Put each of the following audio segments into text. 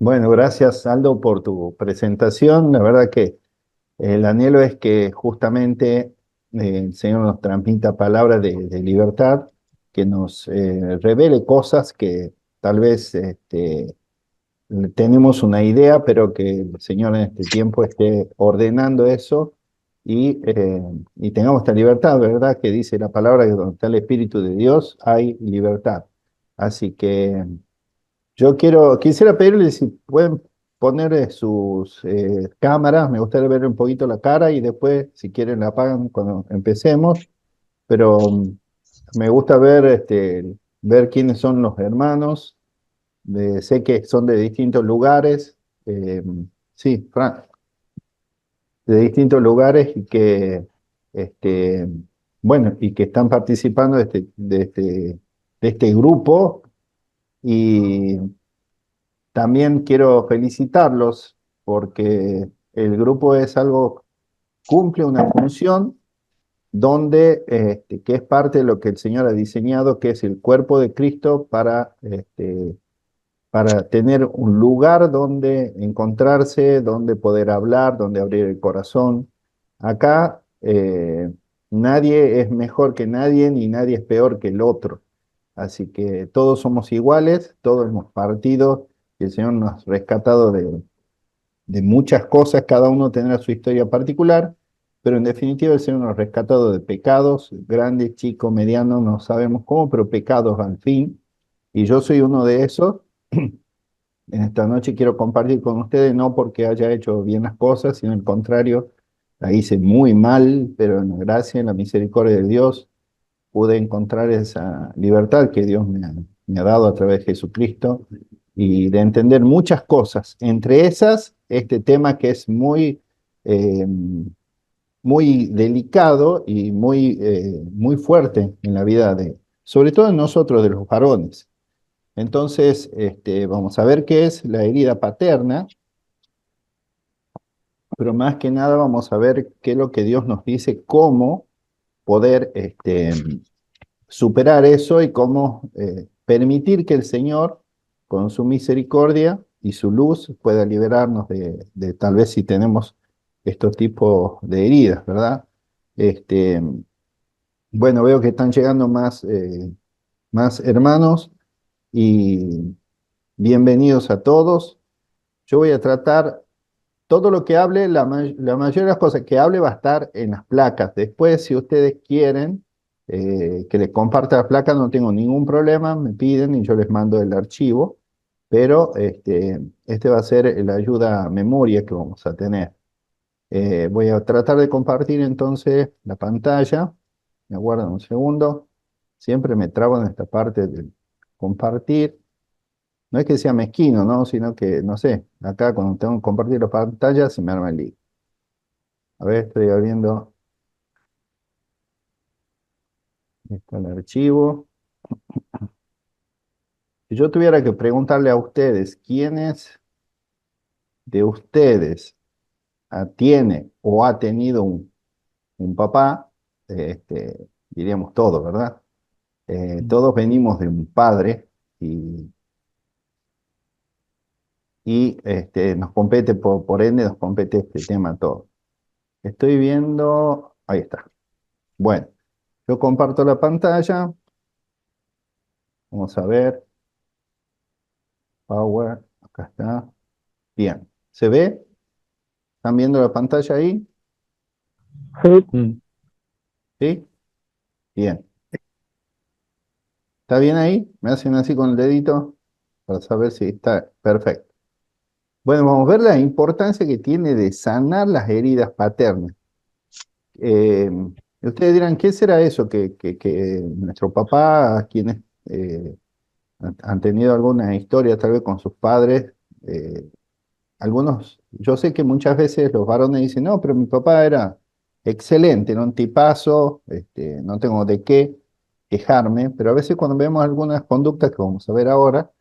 Bueno, gracias Aldo por tu presentación. La verdad que el anhelo es que justamente el Señor nos transmita palabras de libertad, que nos revele cosas que tal vez tenemos una idea, pero que el Señor en este tiempo esté ordenando eso y tengamos esta libertad, ¿verdad? Que dice la palabra que donde está el Espíritu de Dios hay libertad. Así que quisiera pedirles si pueden poner sus cámaras, me gustaría ver un poquito la cara y después, si quieren, la apagan cuando empecemos, pero me gusta ver, ver quiénes son los hermanos, sé que son de distintos lugares, eh, sí, de distintos lugares y que, este, bueno, y que están participando de este grupo y también quiero felicitarlos porque el grupo es algo, cumple una función donde, que es parte de lo que el Señor ha diseñado, que es el cuerpo de Cristo para tener un lugar donde encontrarse, donde poder hablar, donde abrir el corazón. Acá nadie es mejor que nadie ni nadie es peor que el otro. Así que todos somos iguales, todos hemos partido y el Señor nos ha rescatado de muchas cosas, cada uno tendrá su historia particular, pero en definitiva el Señor nos ha rescatado de pecados, grandes, chicos, medianos, no sabemos cómo, pero pecados al fin. Y yo soy uno de esos. En esta noche quiero compartir con ustedes, no porque haya hecho bien las cosas, sino al contrario, la hice muy mal, pero en la gracia, en la misericordia de Dios, pude encontrar esa libertad que Dios me ha dado a través de Jesucristo y de entender muchas cosas. Entre esas, este tema que es eh, muy delicado y muy fuerte en la vida sobre todo en nosotros, de los varones. Entonces, vamos a ver qué es la herida paterna, pero más que nada vamos a ver qué es lo que Dios nos dice, cómo poder superar eso y cómo permitir que el Señor, con su misericordia y su luz, pueda liberarnos de tal vez si tenemos estos tipos de heridas, ¿verdad? Este, bueno, veo que están llegando más hermanos y bienvenidos a todos. Yo voy a tratar todo lo que hable, la mayoría de las cosas que hable va a estar en las placas. Después, si ustedes quieren que les comparta las placas, no tengo ningún problema, me piden y yo les mando el archivo, pero este va a ser la ayuda a memoria que vamos a tener. Voy a tratar de compartir entonces la pantalla. Me aguardan un segundo. Siempre me trabo en esta parte de compartir. No es que sea mezquino, ¿no? Sino que, no sé, acá cuando tengo que compartir la pantalla se me arma el lío. A ver, estoy abriendo el archivo. Si yo tuviera que preguntarle a ustedes, ¿quiénes de ustedes tiene o ha tenido un papá? Diríamos todos, ¿verdad? Todos venimos de un padre y nos compete, por ende, nos compete este tema a todos. Estoy viendo, ahí está. Bueno, yo comparto la pantalla. Vamos a ver, Power, acá está. Bien, ¿se ve? ¿Están viendo la pantalla ahí? Sí, ¿Sí? Bien. ¿Está bien ahí? Me hacen así con el dedito para saber si está perfecto. Bueno, vamos a ver la importancia que tiene de sanar las heridas paternas. Eh, Ustedes dirán, ¿qué será eso que nuestro papá, quienes han tenido alguna historia tal vez con sus padres, eh, algunos, yo sé que muchas veces los varones dicen, no, pero mi papá era excelente, era un tipazo, no tengo de qué quejarme, pero a veces cuando vemos algunas conductas que vamos a ver ahora,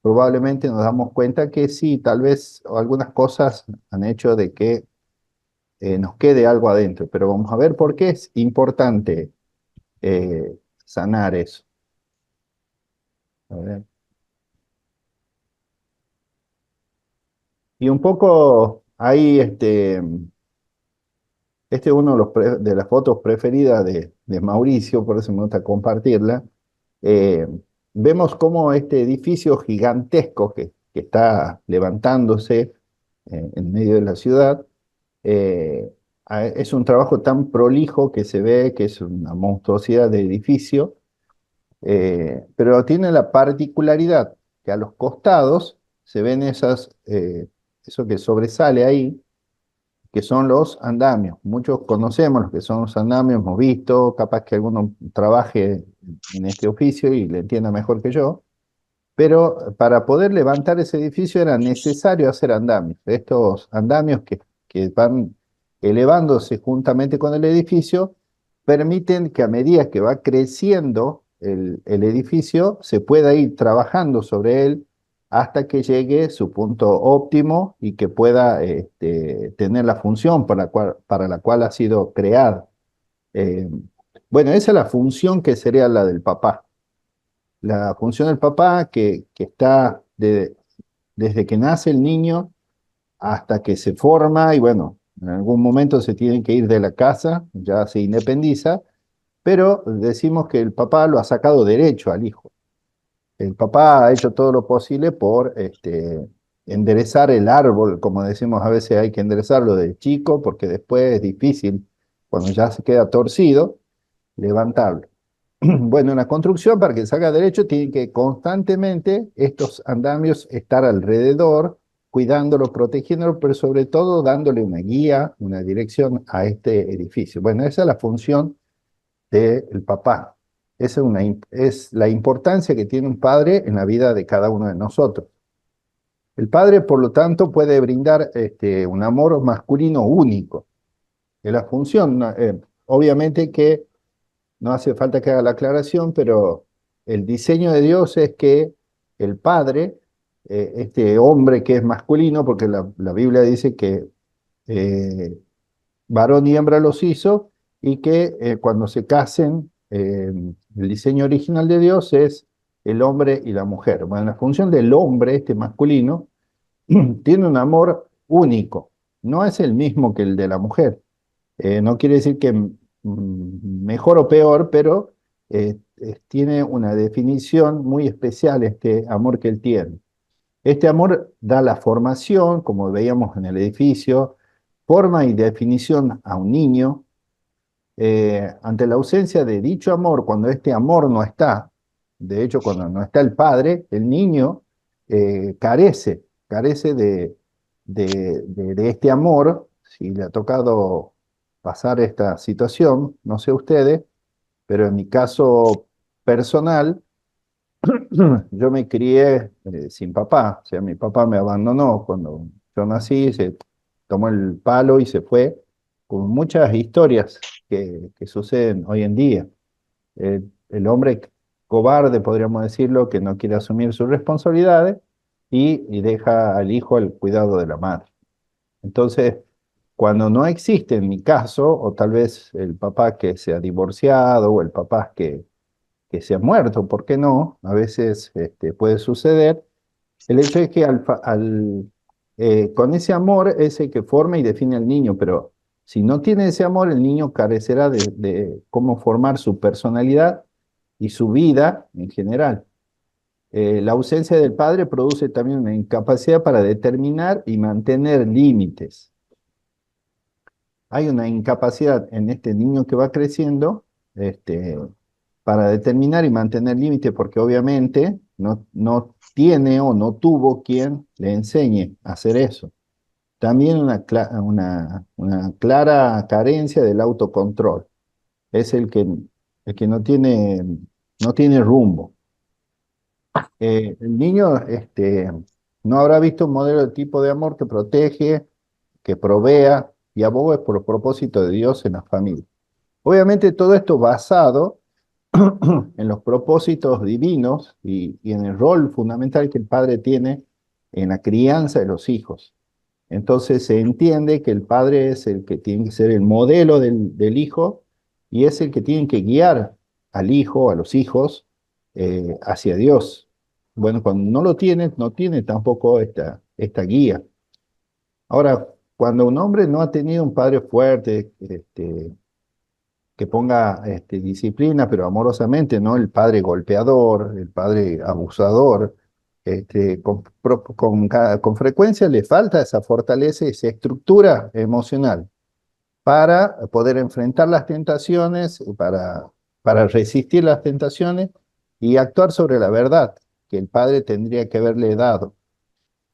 probablemente nos damos cuenta que sí, tal vez algunas cosas han hecho de que nos quede algo adentro, pero vamos a ver por qué es importante sanar eso. A ver. Y un poco ahí, este es uno de, de las fotos preferidas de Mauricio, por eso me gusta compartirla. Eh, Vemos cómo este edificio gigantesco que está levantándose en medio de la ciudad, eh, es un trabajo tan prolijo que se ve que es una monstruosidad de edificio, pero tiene la particularidad que a los costados se ven eso que sobresale ahí, que son los andamios. Muchos conocemos los que son los andamios, hemos visto, capaz que alguno trabaje en este oficio y le entienda mejor que yo, pero para poder levantar ese edificio era necesario hacer andamios. Estos andamios que van elevándose juntamente con el edificio permiten que a medida que va creciendo el edificio se pueda ir trabajando sobre él hasta que llegue su punto óptimo y que pueda tener la función para la cual ha sido creado. Eh, bueno, esa es la función que sería la del papá. La función del papá que está desde que nace el niño hasta que se forma y bueno, en algún momento se tiene que ir de la casa, ya se independiza, pero decimos que el papá lo ha sacado derecho al hijo. El papá ha hecho todo lo posible por enderezar el árbol, como decimos a veces hay que enderezarlo de chico porque después es difícil, cuando ya se queda torcido, levantarlo. Bueno, en la construcción, para que salga derecho, tiene que constantemente estos andamios estar alrededor, cuidándolo, protegiéndolo, pero sobre todo dándole una guía, una dirección a este edificio. Bueno, esa es la función del papá. Esa es la importancia que tiene un padre en la vida de cada uno de nosotros. El padre, por lo tanto, puede brindar un amor masculino único. Es la función, ¿no? Obviamente que no hace falta que haga la aclaración, pero el diseño de Dios es que el padre, este hombre que es masculino, porque la Biblia dice que eh, varón y hembra los hizo, y que cuando se casen, el diseño original de Dios es el hombre y la mujer. Bueno, la función del hombre, este masculino, tiene un amor único, no es el mismo que el de la mujer. No quiere decir que mejor o peor, pero tiene una definición muy especial este amor que él tiene. Este amor da la formación, como veíamos en el edificio, forma y definición a un niño. Ante la ausencia de dicho amor, cuando este amor no está, de hecho, cuando no está el padre, el niño carece de este amor. Si le ha tocado pasar esta situación, no sé ustedes, pero en mi caso personal, yo me crié sin papá, o sea, mi papá me abandonó cuando yo nací, se tomó el palo y se fue, con muchas historias que suceden hoy en día. El hombre cobarde, podríamos decirlo, que no quiere asumir sus responsabilidades y deja al hijo al cuidado de la madre. Entonces, cuando no existe en mi caso, o tal vez el papá que se ha divorciado o el papá que se ha muerto, ¿por qué no? A veces puede suceder. El hecho es que con ese amor es el que forma y define al niño, pero si no tiene ese amor, el niño carecerá de cómo formar su personalidad y su vida en general. La ausencia del padre produce también una incapacidad para determinar y mantener límites. Hay una incapacidad en este niño que va creciendo, este, para determinar y mantener límites, porque obviamente no tiene o no tuvo quien le enseñe a hacer eso. También una clara carencia del autocontrol. Es el que no tiene rumbo. El niño no habrá visto un modelo de tipo de amor que protege, que provea y aboga por los propósitos de Dios en la familia. Obviamente todo esto basado en los propósitos divinos y en el rol fundamental que el padre tiene en la crianza de los hijos. Entonces se entiende que el padre es el que tiene que ser el modelo del hijo y es el que tiene que guiar al hijo, a los hijos, hacia Dios. Bueno, cuando no lo tiene, no tiene tampoco esta guía. Ahora, cuando un hombre no ha tenido un padre fuerte, que ponga disciplina, pero amorosamente, ¿no? El padre golpeador, el padre abusador, con frecuencia le falta esa fortaleza, esa estructura emocional para poder enfrentar las tentaciones, para resistir las tentaciones y actuar sobre la verdad que el padre tendría que haberle dado.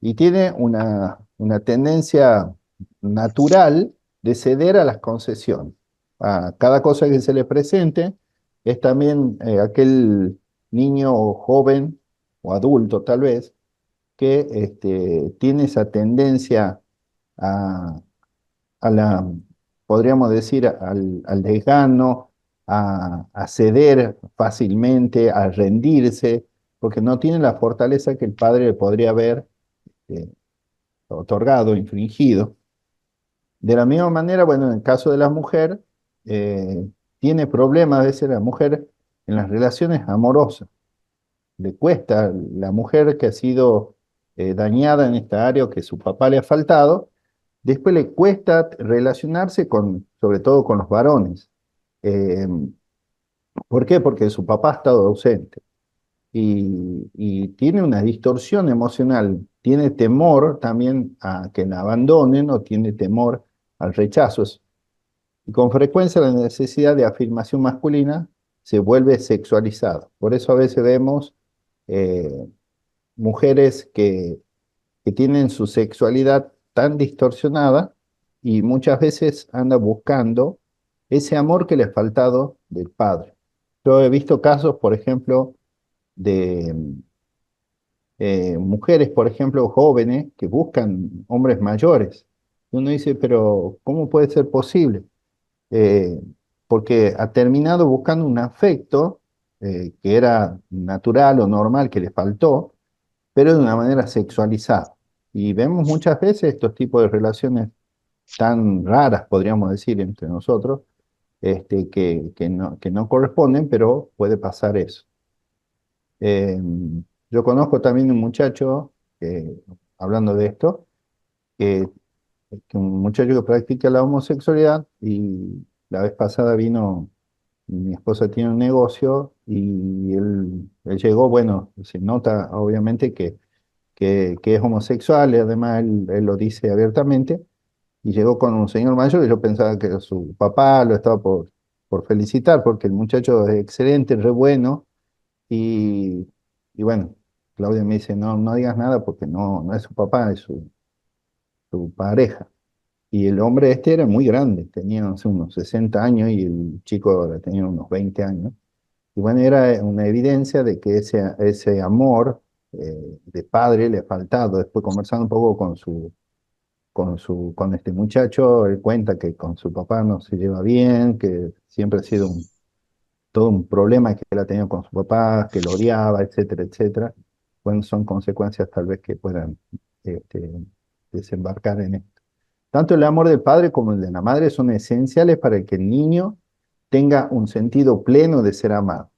Y tiene una tendencia natural de ceder a las concesiones. A cada cosa que se le presente es también aquel niño o joven o adulto tal vez que tiene esa tendencia a, a la, podríamos decir, al desgano, a ceder fácilmente, a rendirse, porque no tiene la fortaleza que el padre le podría haber eh, otorgado, infringido. De la misma manera, bueno, en el caso de la mujer, tiene problemas a veces la mujer en las relaciones amorosas. Le cuesta, la mujer que ha sido dañada en esta área o que su papá le ha faltado, después le cuesta relacionarse con, sobre todo con los varones. Eh, ¿Por qué? Porque su papá ha estado ausente y tiene una distorsión emocional, tiene temor también a que la abandonen o tiene temor al rechazo. Y con frecuencia la necesidad de afirmación masculina se vuelve sexualizada. Por eso a veces vemos eh, mujeres que tienen su sexualidad tan distorsionada y muchas veces anda buscando ese amor que le ha faltado del padre. Yo he visto casos, por ejemplo, de mujeres, por ejemplo, jóvenes que buscan hombres mayores. Y uno dice, pero ¿cómo puede ser posible? Eh, Porque ha terminado buscando un afecto que era natural o normal, que le faltó, pero de una manera sexualizada. Y vemos muchas veces estos tipos de relaciones tan raras, podríamos decir, entre nosotros, que no corresponden, pero puede pasar eso. Eh, yo conozco también un muchacho, hablando de esto, que, que un muchacho que practica la homosexualidad y la vez pasada vino, mi esposa tiene un negocio y él llegó, bueno, se nota obviamente que es homosexual y además él lo dice abiertamente y llegó con un señor mayor y yo pensaba que era su papá, lo estaba por felicitar porque el muchacho es excelente, re bueno. Y, y bueno, Claudia me dice, no, no digas nada porque no es su papá, es su pareja. Y el hombre este era muy grande, tenía no sé, unos 60 años y el chico ahora tenía unos 20 años. Y bueno, era una evidencia de que ese amor de padre le ha faltado. Después conversando un poco con este muchacho, él cuenta que con su papá no se lleva bien, que siempre ha sido todo un problema que él ha tenido con su papá, que lo odiaba, etcétera, etcétera. Bueno, son consecuencias tal vez que puedan este, desembarcar en esto. Tanto el amor del padre como el de la madre son esenciales para que el niño tenga un sentido pleno de ser amado.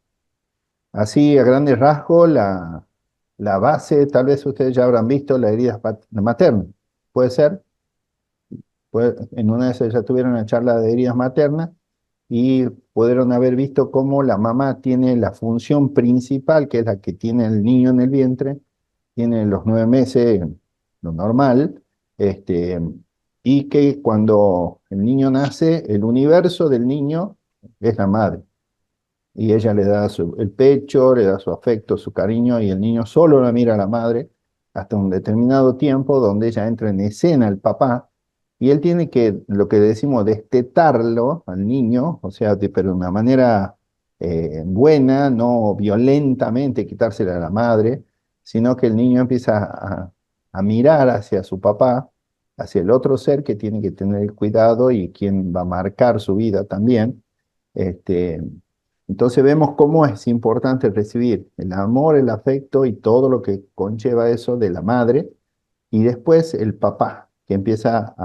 Así, a grandes rasgos, la base, tal vez ustedes ya habrán visto la herida materna. ¿Puede ser? En una de esas ya tuvieron una charla de heridas maternas y pudieron haber visto cómo la mamá tiene la función principal, que es la que tiene el niño en el vientre, tiene los 9 meses, lo normal, este, y que cuando el niño nace, el universo del niño es la madre. Y ella le da el pecho, le da su afecto, su cariño, y el niño solo la mira a la madre hasta un determinado tiempo donde ella entra en escena, el papá, y él tiene que, lo que decimos, destetarlo al niño, o sea, pero de una manera buena, no violentamente quitársela a la madre, sino que el niño empieza a mirar hacia su papá, hacia el otro ser que tiene que tener el cuidado y quien va a marcar su vida también. Este, entonces vemos cómo es importante recibir el amor, el afecto y todo lo que conlleva eso de la madre, y después el papá, que empieza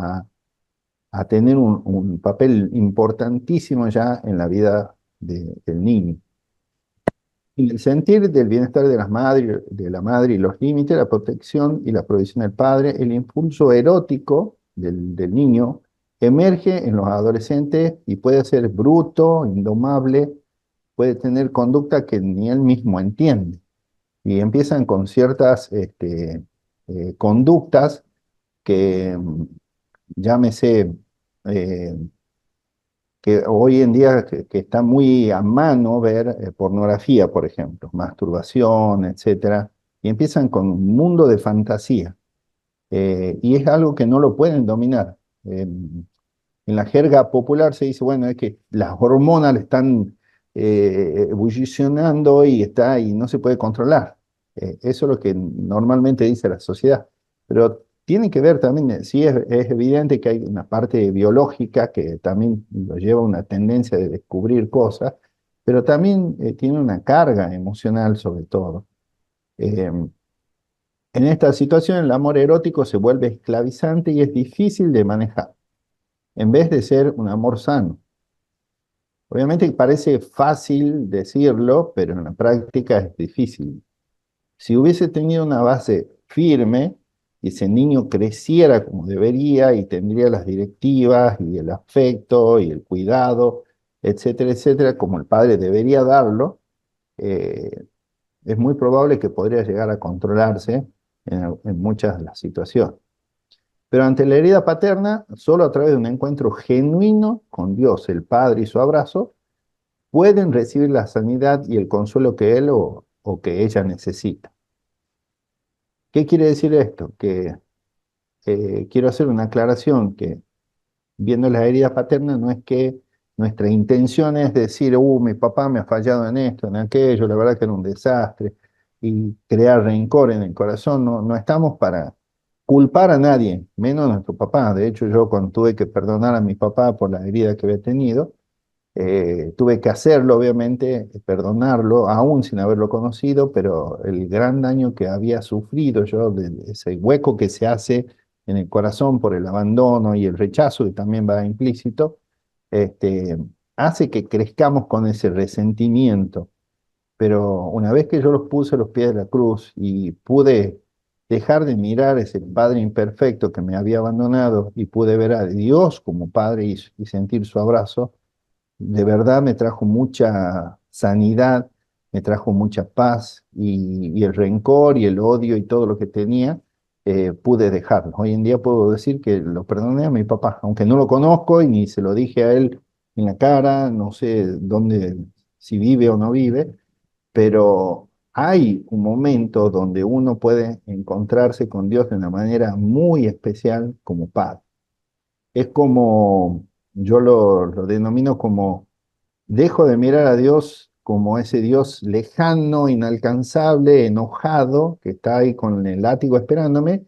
a tener un papel importantísimo ya en la vida del niño. En el sentir del bienestar de la madre y los límites, la protección y la provisión del padre, el impulso erótico del niño emerge en los adolescentes y puede ser bruto, indomable, puede tener conducta que ni él mismo entiende. Y empiezan con ciertas conductas que, llámese, eh, que hoy en día que está muy a mano ver pornografía, por ejemplo, masturbación, etcétera, y empiezan con un mundo de fantasía, y es algo que no lo pueden dominar. En la jerga popular se dice, bueno, es que las hormonas le están ebullicionando y no se puede controlar. Eso es lo que normalmente dice la sociedad. Pero tiene que ver también, sí es evidente que hay una parte biológica que también lo lleva a una tendencia de descubrir cosas, pero también tiene una carga emocional sobre todo. Eh, en esta situación el amor erótico se vuelve esclavizante y es difícil de manejar en vez de ser un amor sano. Obviamente parece fácil decirlo, pero en la práctica es difícil. Si hubiese tenido una base firme y ese niño creciera como debería y tendría las directivas y el afecto y el cuidado, etcétera, etcétera, como el padre debería darlo, eh, es muy probable que podría llegar a controlarse en muchas de las situaciones. Pero ante la herida paterna, solo a través de un encuentro genuino con Dios, el Padre y su abrazo, pueden recibir la sanidad y el consuelo que él o que ella necesita. ¿Qué quiere decir esto? Que quiero hacer una aclaración, que viendo las heridas paternas no es que nuestra intención es decir, mi papá me ha fallado en esto, en aquello, la verdad que era un desastre, y crear rencor en el corazón. No, no estamos para culpar a nadie, menos a nuestro papá. De hecho, yo cuando tuve que perdonar a mi papá por la herida que había tenido, tuve que hacerlo, obviamente, perdonarlo, aún sin haberlo conocido, pero el gran daño que había sufrido yo, de ese hueco que se hace en el corazón por el abandono y el rechazo, que también va implícito, este, hace que crezcamos con ese resentimiento. Pero una vez que yo los puse a los pies de la cruz y pude dejar de mirar ese padre imperfecto que me había abandonado y pude ver a Dios como padre y sentir su abrazo, de verdad me trajo mucha sanidad, me trajo mucha paz y el rencor y el odio y todo lo que tenía, pude dejarlo. Hoy en día puedo decir que lo perdoné a mi papá, aunque no lo conozco y ni se lo dije a él en la cara, no sé dónde, si vive o no vive, pero hay un momento donde uno puede encontrarse con Dios de una manera muy especial como padre. Es como, yo lo denomino como dejo de mirar a Dios como ese Dios lejano, inalcanzable, enojado, que está ahí con el látigo esperándome,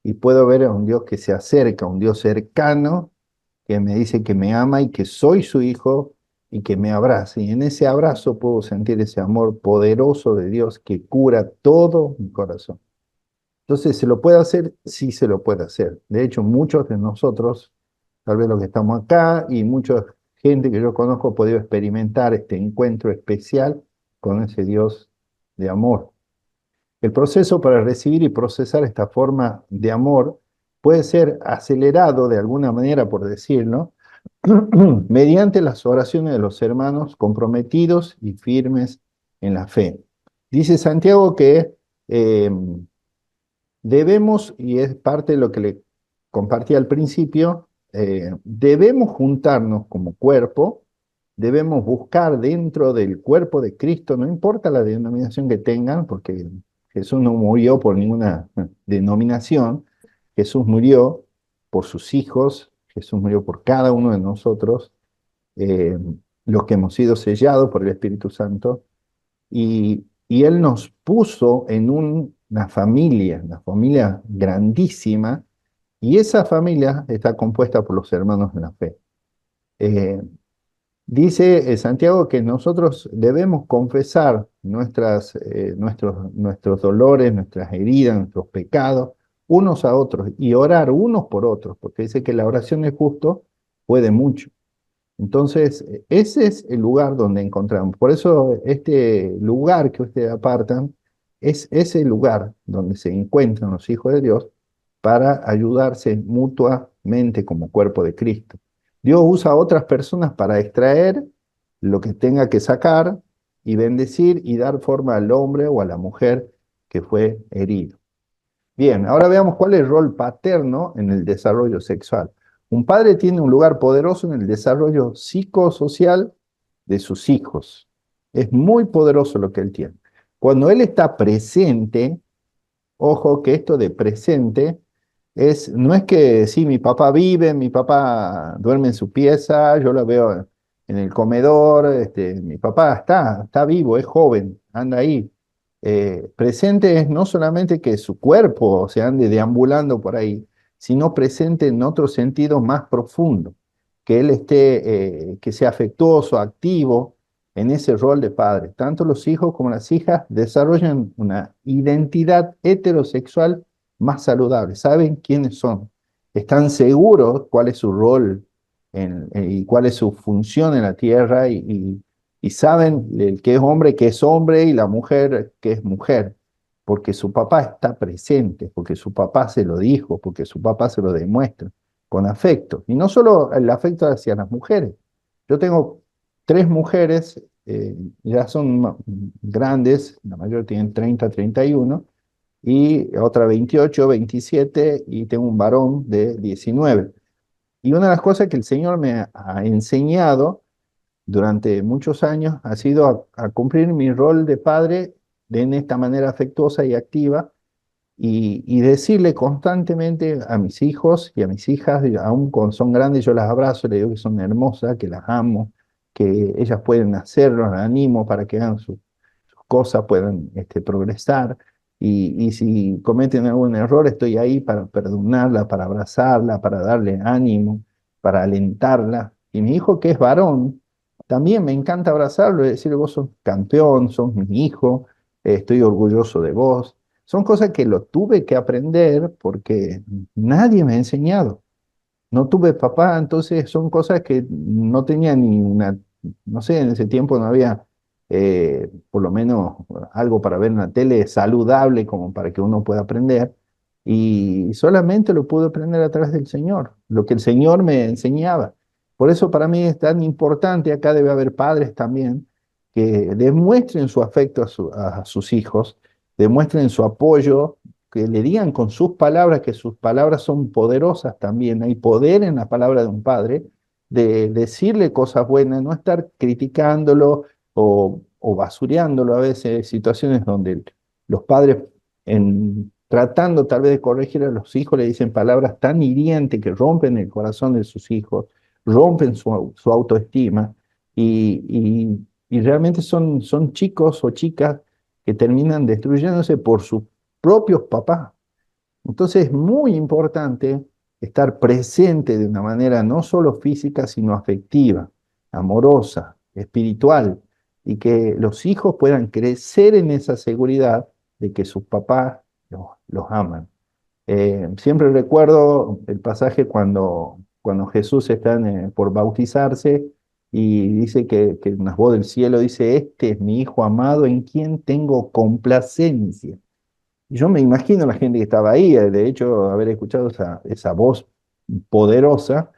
y puedo ver a un Dios que se acerca, un Dios cercano, que me dice que me ama y que soy su hijo y que me abraza. Y en ese abrazo puedo sentir ese amor poderoso de Dios que cura todo mi corazón. Entonces, ¿se lo puede hacer? Sí se lo puede hacer. De hecho, muchos de nosotros, tal vez los que estamos acá y mucha gente que yo conozco, ha podido experimentar este encuentro especial con ese Dios de amor. El proceso para recibir y procesar esta forma de amor puede ser acelerado de alguna manera, por decirlo, mediante las oraciones de los hermanos comprometidos y firmes en la fe. Dice Santiago que debemos, y es parte de lo que le compartí al principio, debemos juntarnos como cuerpo, debemos buscar dentro del cuerpo de Cristo, no importa la denominación que tengan, porque Jesús no murió por ninguna denominación, Jesús murió por sus hijos, Jesús murió por cada uno de nosotros, eh, los que hemos sido sellados por el Espíritu Santo, y Él nos puso en una familia grandísima, y esa familia está compuesta por los hermanos de la fe. Eh, Dice Santiago que nosotros debemos confesar nuestros dolores, nuestras heridas, nuestros pecados, unos a otros, y orar unos por otros, porque dice que la oración del justo puede mucho. Entonces, ese es el lugar donde encontramos. Por eso este lugar que ustedes apartan es ese lugar donde se encuentran los hijos de Dios para ayudarse mutuamente como cuerpo de Cristo. Dios usa a otras personas para extraer lo que tenga que sacar y bendecir y dar forma al hombre o a la mujer que fue herido. Bien, ahora veamos cuál es el rol paterno en el desarrollo sexual. Un padre tiene un lugar poderoso en el desarrollo psicosocial de sus hijos. Es muy poderoso lo que él tiene. Cuando él está presente, ojo que esto de presente no es que sí, mi papá vive, mi papá duerme en su pieza, yo lo veo en el comedor, mi papá está vivo, es joven, anda ahí. Presente es no solamente que su cuerpo se ande deambulando por ahí, sino presente en otro sentido más profundo, que él que sea afectuoso, activo en ese rol de padre. Tanto los hijos como las hijas desarrollan una identidad heterosexual más saludable, saben quiénes son, están seguros cuál es su rol y cuál es su función en la tierra y saben el que es hombre, que es hombre y la mujer, que es mujer, porque su papá está presente, porque su papá se lo dijo, porque su papá se lo demuestra con afecto. Y no solo el afecto hacia las mujeres. Yo tengo tres mujeres, ya son grandes, la mayor tienen 30, 31 y otra 28, 27 y tengo un varón de 19. Y una de las cosas que el Señor me ha enseñado durante muchos años ha sido a cumplir mi rol de padre en esta manera afectuosa y activa y decirle constantemente a mis hijos y a mis hijas, y aun cuando son grandes, yo las abrazo, les digo que son hermosas, que las amo, que ellas pueden hacerlo, las animo para que hagan sus cosas, puedan progresar. Y si cometen algún error, estoy ahí para perdonarla, para abrazarla, para darle ánimo, para alentarla. Y mi hijo, que es varón, también me encanta abrazarlo y decirle, vos sos campeón, sos mi hijo, estoy orgulloso de vos. Son cosas que lo tuve que aprender porque nadie me ha enseñado. No tuve papá, entonces son cosas que no tenía ni una, no sé, en ese tiempo no había por lo menos algo para ver en la tele saludable como para que uno pueda aprender. Y solamente lo pude aprender a través del Señor, lo que el Señor me enseñaba. Por eso para mí es tan importante, acá debe haber padres también, que demuestren su afecto a sus hijos, demuestren su apoyo, que le digan con sus palabras, que sus palabras son poderosas también. Hay poder en la palabra de un padre, de decirle cosas buenas, no estar criticándolo o basureándolo a veces, situaciones donde los padres, tratando tal vez de corregir a los hijos, le dicen palabras tan hirientes que rompen el corazón de sus hijos, rompen su autoestima y realmente son chicos o chicas que terminan destruyéndose por sus propios papás. Entonces es muy importante estar presente de una manera no solo física, sino afectiva, amorosa, espiritual, y que los hijos puedan crecer en esa seguridad de que sus papás los aman. Siempre recuerdo el pasaje cuando Jesús está por bautizarse y dice que una voz del cielo dice, este es mi hijo amado en quien tengo complacencia. Y yo me imagino la gente que estaba ahí, de hecho, haber escuchado esa voz poderosa,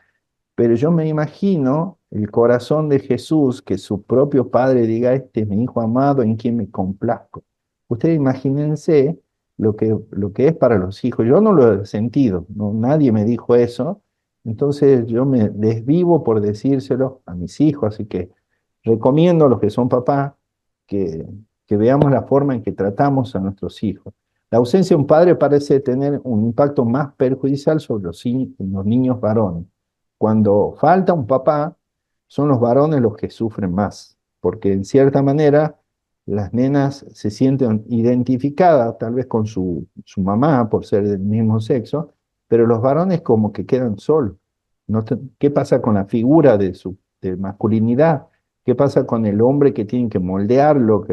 pero yo me imagino el corazón de Jesús, que su propio Padre diga, este es mi Hijo amado en quien me complazco. Ustedes imagínense lo que es para los hijos. Yo no lo he sentido, no, nadie me dijo eso, entonces yo me desvivo por decírselo a mis hijos, así que recomiendo a los que son papás que, que veamos la forma en que tratamos a nuestros hijos. La ausencia de un padre parece tener un impacto más perjudicial sobre los niños varones. Cuando falta un papá, son los varones los que sufren más, porque en cierta manera las nenas se sienten identificadas tal vez con su mamá por ser del mismo sexo, pero los varones como que quedan solos. ¿Qué pasa con la figura de masculinidad? ¿Qué pasa con el hombre que tienen que moldearlo,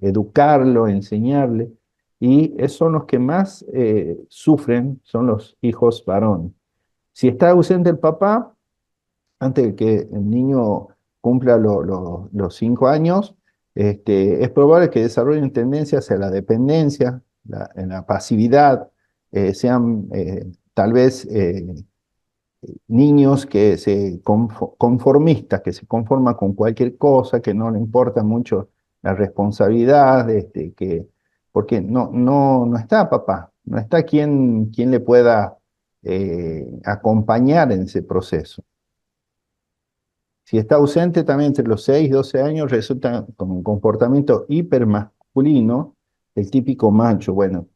educarlo, enseñarle? Y esos son los que más sufren, son los hijos varones. Si está ausente el papá, antes de que el niño cumpla los 5 años, es probable que desarrollen tendencias a la dependencia, en la pasividad, sean tal vez niños que conformistas, que se conforman con cualquier cosa, que no le importa mucho la responsabilidad, porque no está papá, no está quien le pueda acompañar en ese proceso. Si está ausente también entre los 6 y 12 años, resulta con un comportamiento hipermasculino, el típico macho. Bueno,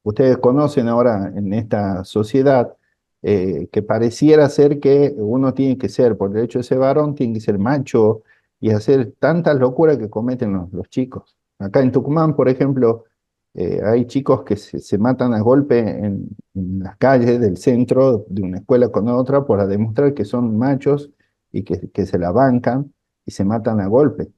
ustedes conocen ahora en esta sociedad que pareciera ser que uno tiene que ser, por el hecho de ser varón, tiene que ser macho y hacer tantas locuras que cometen los chicos. Acá en Tucumán, por ejemplo, hay chicos que se matan a golpe en las calles del centro de una escuela con otra para demostrar que son machos y que se la bancan y se matan a golpe.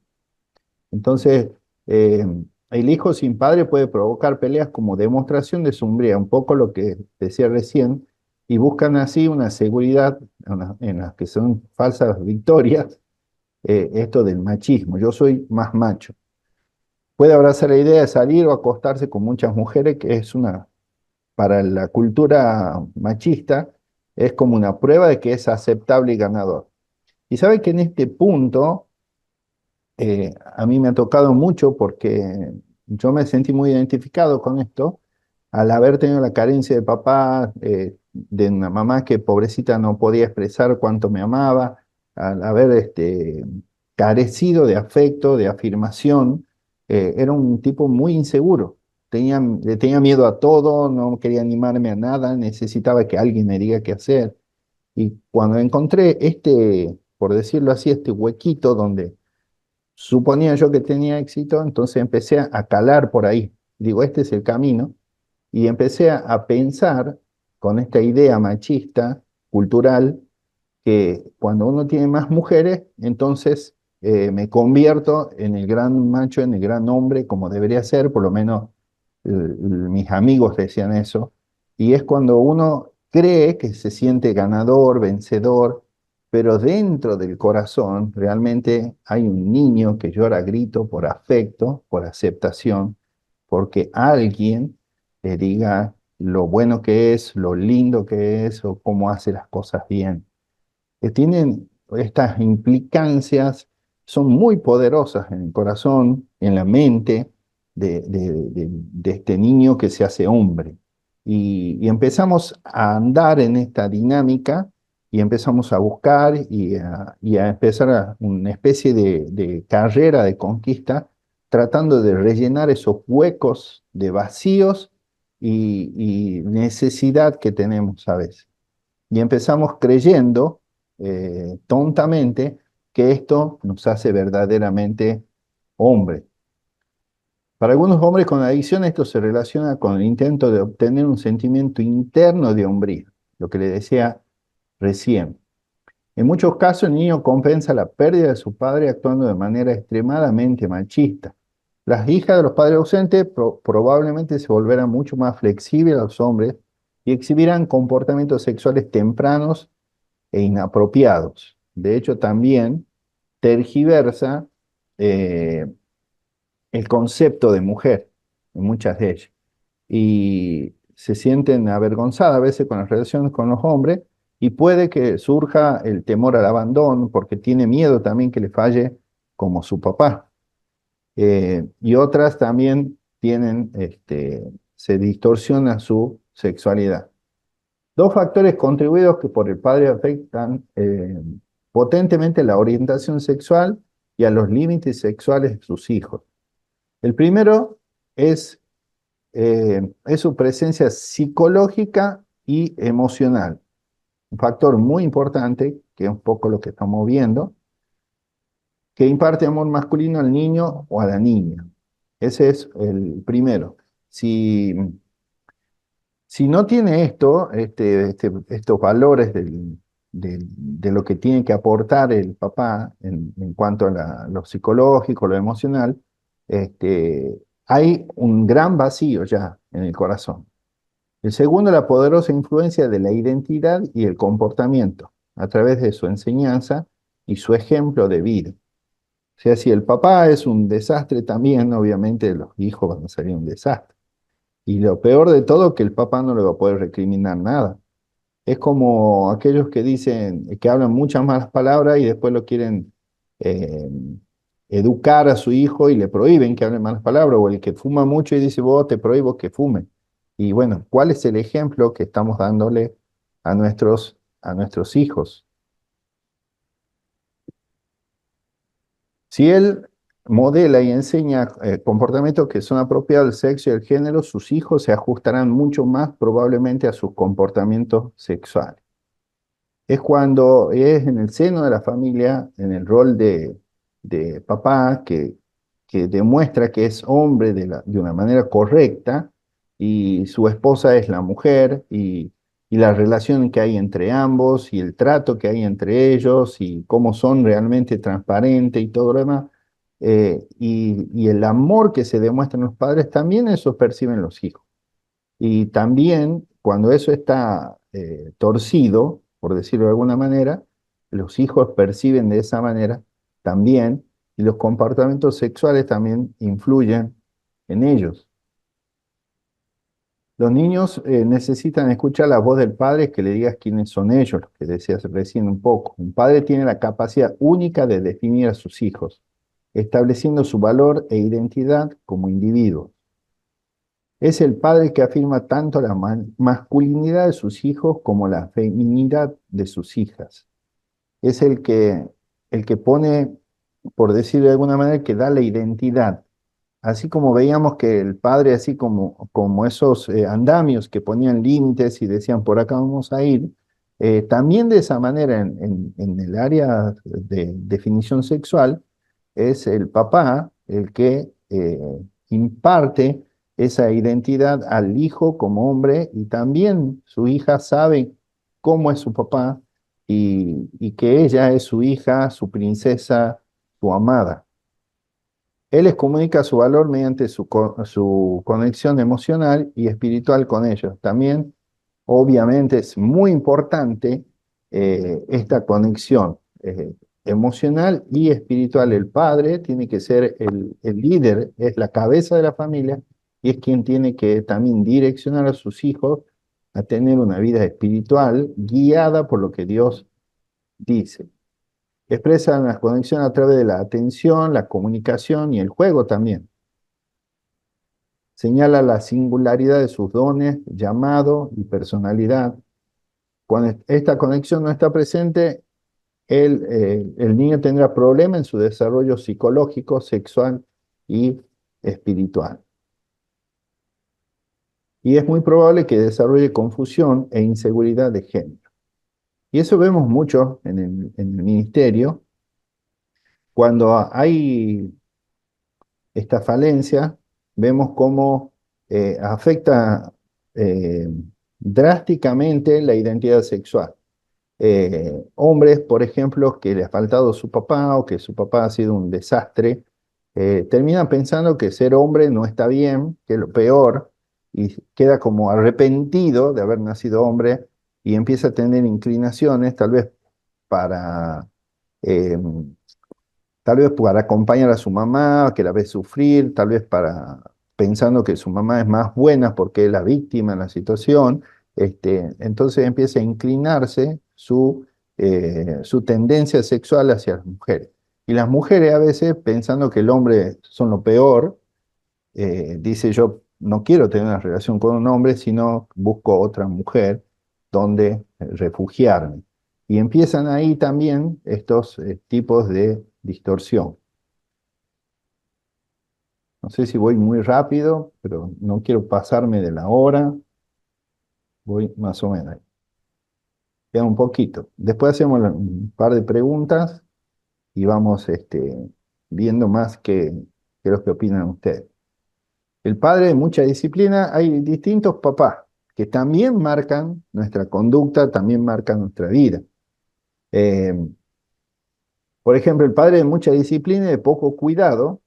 Entonces, eh, el hijo sin padre puede provocar peleas como demostración de su hombría, un poco lo que decía recién, y buscan así una seguridad en las que son falsas victorias, esto del machismo. Yo soy más macho. Puede abrazar la idea de salir o acostarse con muchas mujeres, que es para la cultura machista, es como una prueba de que es aceptable y ganador. Y sabe que en este punto a mí me ha tocado mucho porque yo me sentí muy identificado con esto, al haber tenido la carencia de papá, de una mamá que pobrecita no podía expresar cuánto me amaba, al haber carecido de afecto, de afirmación, era un tipo muy inseguro. Le tenía miedo a todo, no quería animarme a nada, necesitaba que alguien me diga qué hacer. Y cuando encontré por decirlo así, este huequito donde suponía yo que tenía éxito, entonces empecé a calar por ahí. Digo, este es el camino. Y empecé a pensar con esta idea machista, cultural, que cuando uno tiene más mujeres, entonces me convierto en el gran macho, en el gran hombre, como debería ser, por lo menos mis amigos decían eso, y es cuando uno cree que se siente ganador, vencedor, pero dentro del corazón realmente hay un niño que llora a grito por afecto, por aceptación, porque alguien le diga lo bueno que es, lo lindo que es o cómo hace las cosas bien que tienen estas implicancias, son muy poderosas en el corazón, en la mente de este niño que se hace hombre. Y empezamos a andar en esta dinámica y empezamos a buscar y a empezar una especie de carrera de conquista, tratando de rellenar esos huecos de vacíos y necesidad que tenemos a veces y empezamos creyendo tontamente que esto nos hace verdaderamente hombres. Para algunos hombres con adicción esto se relaciona con el intento de obtener un sentimiento interno de hombría, lo que le decía recién. En muchos casos el niño compensa la pérdida de su padre actuando de manera extremadamente machista. Las hijas de los padres ausentes probablemente se volverán mucho más flexibles a los hombres y exhibirán comportamientos sexuales tempranos e inapropiados. De hecho, también tergiversa eh, el concepto de mujer en muchas de ellas y se sienten avergonzadas a veces con las relaciones con los hombres y puede que surja el temor al abandono porque tiene miedo también que le falle como su papá. Y otras también se distorsiona su sexualidad. Dos factores contribuidos que por el padre afectan potentemente la orientación sexual y a los límites sexuales de sus hijos. El primero es su presencia psicológica y emocional, un factor muy importante, que es un poco lo que estamos viendo, que imparte amor masculino al niño o a la niña. Ese es el primero. Si Si no tiene estos valores de lo que tiene que aportar el papá en cuanto a lo psicológico, lo emocional, hay un gran vacío ya en el corazón. El segundo, la poderosa influencia de la identidad y el comportamiento a través de su enseñanza y su ejemplo de vida. O sea, si el papá es un desastre también, obviamente los hijos van a salir un desastre. Y lo peor de todo, que el papá no le va a poder recriminar nada. Es como aquellos que dicen, que hablan muchas malas palabras y después lo quieren eh, educar a su hijo y le prohíben que hable malas palabras, o el que fuma mucho y dice, vos te prohíbo que fume. Y bueno, ¿cuál es el ejemplo que estamos dándole a nuestros hijos? Si él modela y enseña comportamientos que son apropiados del sexo y el género, sus hijos se ajustarán mucho más probablemente a sus comportamientos sexuales. Es cuando es en el seno de la familia, en el rol de papá, que demuestra que es hombre de una manera correcta y su esposa es la mujer y la relación que hay entre ambos y el trato que hay entre ellos y cómo son realmente transparentes y todo lo demás. Y el amor que se demuestra en los padres, también eso perciben los hijos. Y también cuando eso está torcido, por decirlo de alguna manera, los hijos perciben de esa manera también, y los comportamientos sexuales también influyen en ellos. Los niños necesitan escuchar la voz del padre, que le digas quiénes son ellos, lo que decías recién un poco. Un padre tiene la capacidad única de definir a sus hijos, estableciendo su valor e identidad como individuos. Es el padre que afirma tanto la masculinidad de sus hijos como la feminidad de sus hijas. Es el que pone, por decirlo de alguna manera, que da la identidad. Así como veíamos que el padre, así como esos andamios que ponían límites y decían por acá vamos a ir, también de esa manera en el área de definición sexual, es el papá el que imparte esa identidad al hijo como hombre, y también su hija sabe cómo es su papá y que ella es su hija, su princesa, su amada. Él les comunica su valor mediante su conexión emocional y espiritual con ellos. También, obviamente, es muy importante esta conexión emocional y espiritual. El padre tiene que ser el líder, es la cabeza de la familia y es quien tiene que también direccionar a sus hijos a tener una vida espiritual guiada por lo que Dios dice. Expresan la conexión a través de la atención, la comunicación y el juego también. Señala la singularidad de sus dones, llamado y personalidad. Cuando esta conexión no está presente, el niño tendrá problemas en su desarrollo psicológico, sexual y espiritual. Y es muy probable que desarrolle confusión e inseguridad de género. Y eso vemos mucho en el ministerio, cuando hay esta falencia, vemos cómo afecta eh, drásticamente la identidad sexual. Hombres, por ejemplo, que le ha faltado su papá o que su papá ha sido un desastre, terminan pensando que ser hombre no está bien, que es lo peor, y queda como arrepentido de haber nacido hombre y empieza a tener inclinaciones, para eh, tal vez para acompañar a su mamá, que la ve sufrir, tal vez para pensando que su mamá es más buena porque es la víctima en la situación, entonces empieza a inclinarse su tendencia sexual hacia las mujeres. Y las mujeres a veces, pensando que el hombre son lo peor, dice yo no quiero tener una relación con un hombre, sino busco otra mujer donde refugiarme. Y empiezan ahí también estos tipos de distorsión. No sé si voy muy rápido, pero no quiero pasarme de la hora. Voy más o menos. Queda un poquito. Después hacemos un par de preguntas y vamos viendo más que lo que opinan ustedes. El padre de mucha disciplina, hay distintos papás que también marcan nuestra conducta, también marcan nuestra vida. Eh, por ejemplo, el padre de mucha disciplina y de poco cuidado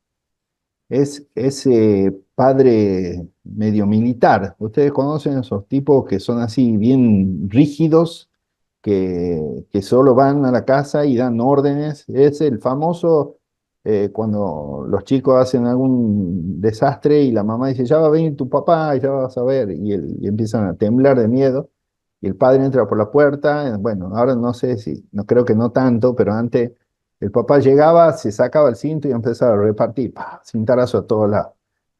es ese padre medio militar. Ustedes conocen esos tipos que son así bien rígidos, que solo van a la casa y dan órdenes. Es el famoso cuando los chicos hacen algún desastre y la mamá dice, ya va a venir tu papá, ya vas a ver, y empiezan a temblar de miedo, y el padre entra por la puerta, bueno, ahora no sé si, no creo que no tanto, pero antes el papá llegaba, se sacaba el cinto y empezaba a repartir, ¡pah! Cintarazo a todos lados.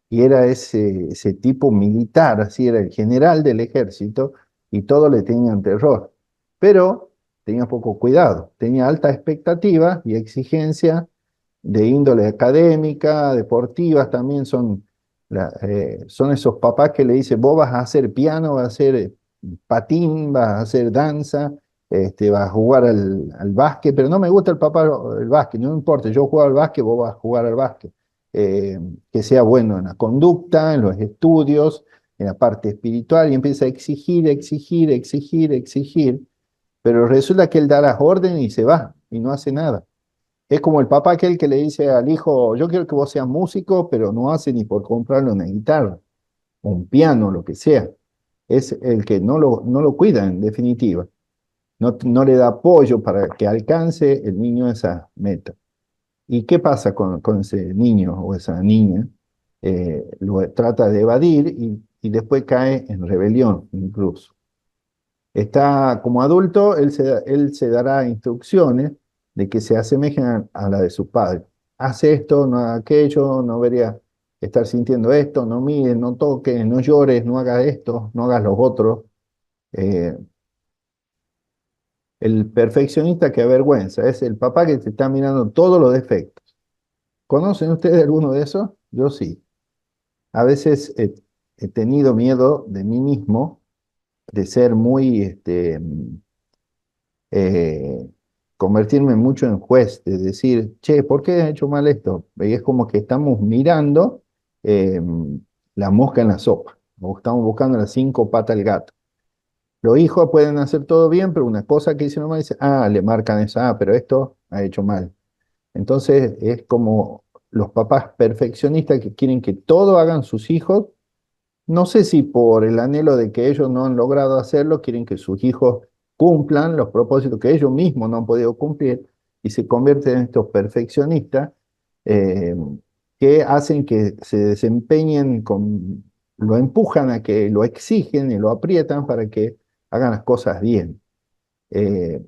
Y era ese tipo militar, así era el general del ejército, y todos le tenían terror. Pero tenía poco cuidado, tenía alta expectativa y exigencia de índole académica, deportivas también son esos papás que le dicen, vos vas a hacer piano, vas a hacer patín, vas a hacer danza, vas a jugar al básquet, pero no me gusta el papá el básquet, no me importa, yo juego al básquet, vos vas a jugar al básquet. Que sea bueno en la conducta, en los estudios, en la parte espiritual, y empieza a exigir, exigir, exigir, exigir, pero resulta que él da las órdenes y se va, y no hace nada. Es como el papá aquel que le dice al hijo, yo quiero que vos seas músico, pero no hace ni por comprarle una guitarra, o un piano, lo que sea. Es el que no lo cuida, en definitiva. No le da apoyo para que alcance el niño esa meta. ¿Y qué pasa con ese niño o esa niña? Lo trata de evadir y después cae en rebelión incluso. Está como adulto, él se dará instrucciones de que se asemejen a la de su padre. Hace esto, no haga aquello, no debería estar sintiendo esto, no mires, no toques, no llores, no hagas esto, no hagas los otros. Eh, el perfeccionista que avergüenza es el papá que te está mirando todos los defectos. ¿Conocen ustedes alguno de esos? Yo sí. A veces he tenido miedo de mí mismo, de ser muy eh, convertirme mucho en juez, de decir, che, ¿por qué has hecho mal esto? Y es como que estamos mirando eh, la mosca en la sopa, o estamos buscando las cinco patas del gato. Los hijos pueden hacer todo bien, pero una cosa que hicieron mal, dice, le marcan esa, pero esto ha hecho mal. Entonces es como los papás perfeccionistas que quieren que todo hagan sus hijos. No sé si por el anhelo de que ellos no han logrado hacerlo, quieren que sus hijos cumplan los propósitos que ellos mismos no han podido cumplir y se convierten en estos perfeccionistas eh, que hacen que se desempeñen lo empujan a que lo exigen y lo aprietan para que hagan las cosas bien. Eh,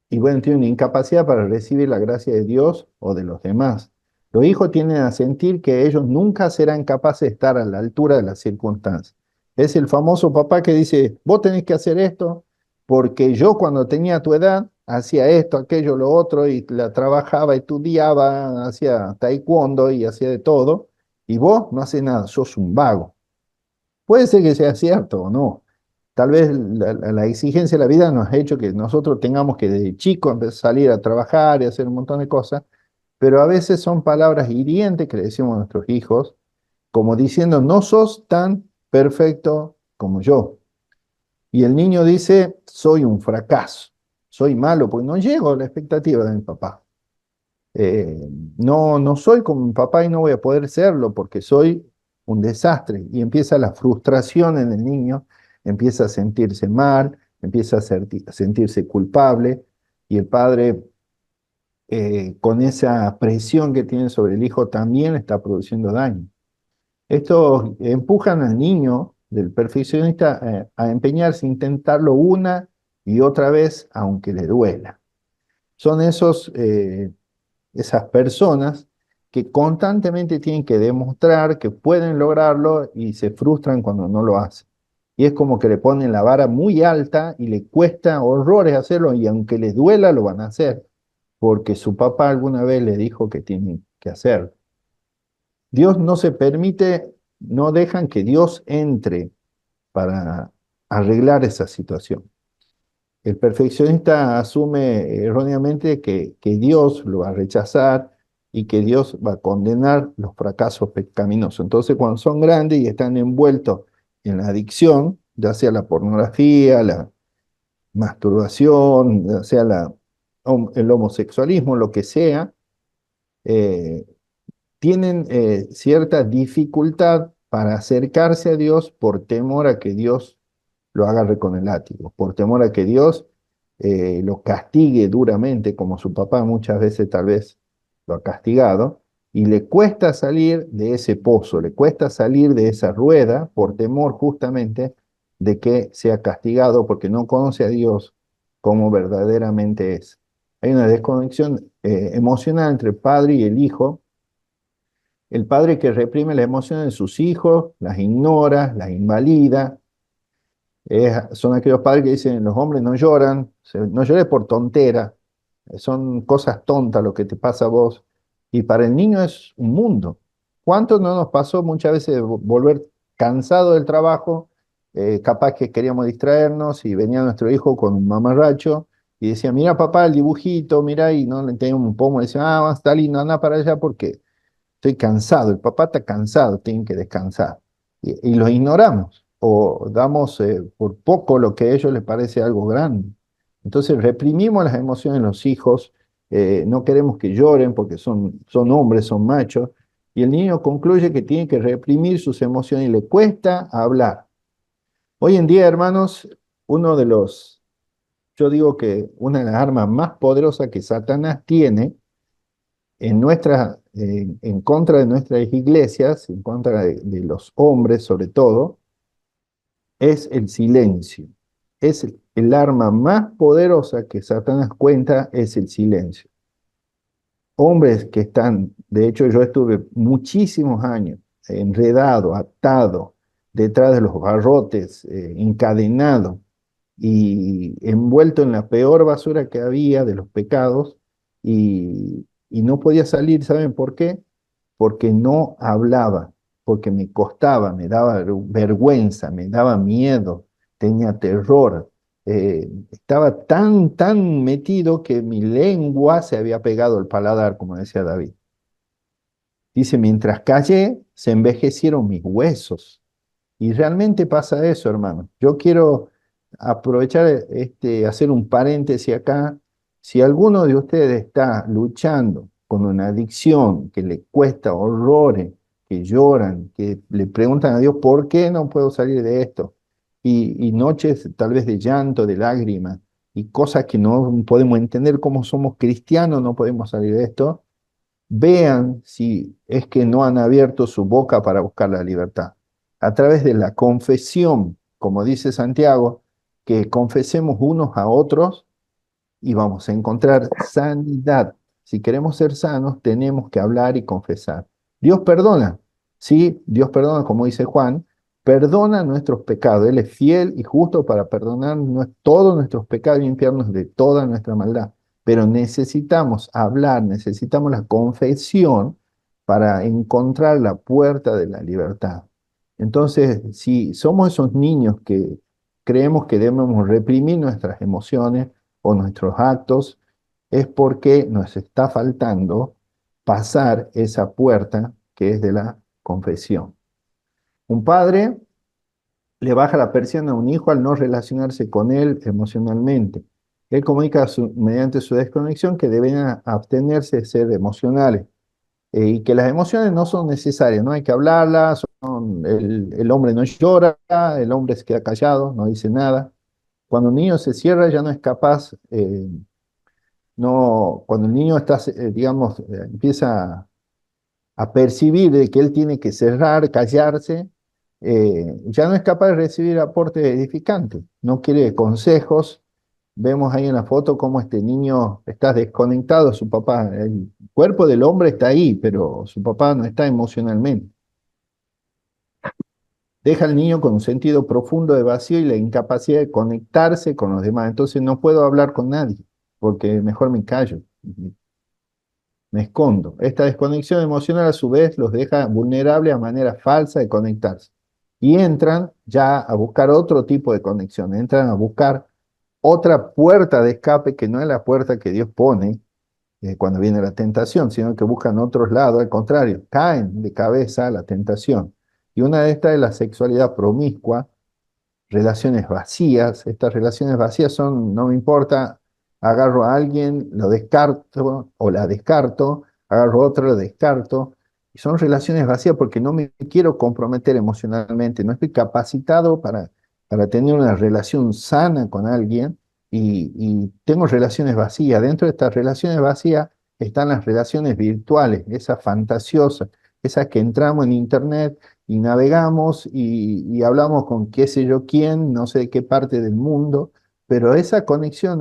y bueno, tienen una incapacidad para recibir la gracia de Dios o de los demás. Los hijos tienden a sentir que ellos nunca serán capaces de estar a la altura de las circunstancias. Es el famoso papá que dice, vos tenés que hacer esto porque yo cuando tenía tu edad hacía esto, aquello, lo otro, y la trabajaba, estudiaba, hacía taekwondo y hacía de todo, y vos no haces nada, sos un vago. Puede ser que sea cierto o no. Tal vez la exigencia de la vida nos ha hecho que nosotros tengamos que desde chico empezar a salir a trabajar y hacer un montón de cosas, pero a veces son palabras hirientes que le decimos a nuestros hijos, como diciendo, no sos tan perfecto como yo. Y el niño dice, soy un fracaso, soy malo, porque no llego a la expectativa de mi papá. Eh, no soy como mi papá y no voy a poder serlo porque soy un desastre. Y empieza la frustración en el niño, empieza a sentirse mal, empieza a sentirse culpable y el padre con esa presión que tiene sobre el hijo también está produciendo daño. Esto empujan al niño del perfeccionista a empeñarse, a intentarlo una y otra vez, aunque le duela. Son esas personas que constantemente tienen que demostrar que pueden lograrlo y se frustran cuando no lo hacen. Y es como que le ponen la vara muy alta y le cuesta horrores hacerlo y aunque les duela lo van a hacer, porque su papá alguna vez le dijo que tienen que hacerlo. Dios no se permite, no dejan que Dios entre para arreglar esa situación. El perfeccionista asume erróneamente que Dios lo va a rechazar y que Dios va a condenar los fracasos pecaminosos. Entonces, cuando son grandes y están envueltos en la adicción, ya sea la pornografía, la masturbación, ya sea el homosexualismo, lo que sea, eh, tienen cierta dificultad para acercarse a Dios por temor a que Dios lo agarre con el látigo, por temor a que Dios lo castigue duramente, como su papá muchas veces tal vez lo ha castigado, y le cuesta salir de ese pozo, le cuesta salir de esa rueda por temor justamente de que sea castigado porque no conoce a Dios como verdaderamente es. Hay una desconexión emocional entre el padre y el hijo. El padre que reprime las emociones de sus hijos, las ignora, las invalida, son aquellos padres que dicen, los hombres no lloran, no llores por tontera, son cosas tontas lo que te pasa a vos. Y para el niño es un mundo. ¿Cuánto no nos pasó muchas veces de volver cansado del trabajo? Capaz que queríamos distraernos y venía nuestro hijo con un mamarracho y decía, mira papá el dibujito, mira, y no le teníamos un pomo, y decía, ah, está lindo, anda para allá porque estoy cansado, el papá está cansado, tienen que descansar. Y los ignoramos o damos por poco lo que a ellos les parece algo grande. Entonces reprimimos las emociones de los hijos, no queremos que lloren porque son hombres, son machos, y el niño concluye que tiene que reprimir sus emociones y le cuesta hablar. Hoy en día, hermanos, uno de los, yo digo que una de las armas más poderosas que Satanás tiene en contra de nuestras iglesias, en contra de los hombres sobre todo, es el silencio. Es el arma más poderosa que Satanás cuenta, es el silencio. Hombres que están, de hecho yo estuve muchísimos años enredado, atado, detrás de los barrotes, encadenado y envuelto en la peor basura que había de los pecados y no podía salir, ¿saben por qué? Porque no hablaba, porque me costaba, me daba vergüenza, me daba miedo, tenía terror. Estaba tan metido que mi lengua se había pegado al paladar, como decía David. Dice, mientras callé, se envejecieron mis huesos. Y realmente pasa eso, hermano. Yo quiero aprovechar hacer un paréntesis acá. Si alguno de ustedes está luchando con una adicción que le cuesta horrores, que lloran, que le preguntan a Dios, ¿por qué no puedo salir de esto? Y noches tal vez de llanto, de lágrimas, y cosas que no podemos entender cómo somos cristianos, no podemos salir de esto. Vean si es que no han abierto su boca para buscar la libertad. A través de la confesión, como dice Santiago, que confesemos unos a otros y vamos a encontrar sanidad. Si queremos ser sanos, tenemos que hablar y confesar. Dios perdona, sí, Dios perdona, como dice Juan, perdona nuestros pecados. Él es fiel y justo para perdonar todos nuestros pecados y limpiarnos de toda nuestra maldad. Pero necesitamos hablar, necesitamos la confesión para encontrar la puerta de la libertad. Entonces, si somos esos niños que creemos que debemos reprimir nuestras emociones, o nuestros actos, es porque nos está faltando pasar esa puerta que es de la confesión. Un padre le baja la persiana a un hijo al no relacionarse con él emocionalmente. Él comunica mediante su desconexión que deben abstenerse de ser emocionales y que las emociones no son necesarias, no hay que hablarlas, el hombre no llora, el hombre se queda callado, no dice nada. Cuando un niño se cierra ya no es capaz no, cuando el niño está, digamos, empieza a percibir de que él tiene que cerrar, callarse, ya no es capaz de recibir aportes edificantes, no quiere consejos. Vemos ahí en la foto cómo este niño está desconectado de su papá. El cuerpo del hombre está ahí, pero su papá no está emocionalmente. Deja al niño con un sentido profundo de vacío y la incapacidad de conectarse con los demás. Entonces no puedo hablar con nadie, porque mejor me callo. Me escondo. Esta desconexión emocional a su vez los deja vulnerables a manera falsa de conectarse. Y entran ya a buscar otro tipo de conexión, entran a buscar otra puerta de escape que no es la puerta que Dios pone cuando viene la tentación, sino que buscan otros lados, al contrario, caen de cabeza a la tentación. Y una de estas es la sexualidad promiscua, relaciones vacías. Estas relaciones vacías son, no me importa, agarro a alguien, lo descarto o la descarto, agarro a otro, lo descarto. Y son relaciones vacías porque no me quiero comprometer emocionalmente, no estoy capacitado para tener una relación sana con alguien y tengo relaciones vacías. Dentro de estas relaciones vacías están las relaciones virtuales, esas fantasiosas, esas que entramos en internet y navegamos y hablamos con qué sé yo quién, no sé de qué parte del mundo, pero esa conexión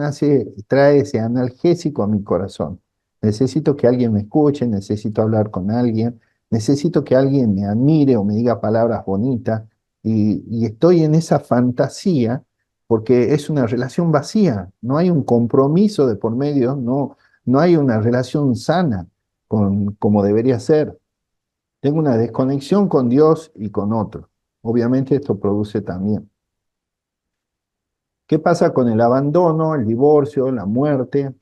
trae ese analgésico a mi corazón. Necesito que alguien me escuche, necesito hablar con alguien, necesito que alguien me admire o me diga palabras bonitas y estoy en esa fantasía porque es una relación vacía, no hay un compromiso de por medio, no hay una relación sana como debería ser. Tengo una desconexión con Dios y con otros. Obviamente esto produce también. ¿Qué pasa con el abandono, el divorcio, la muerte?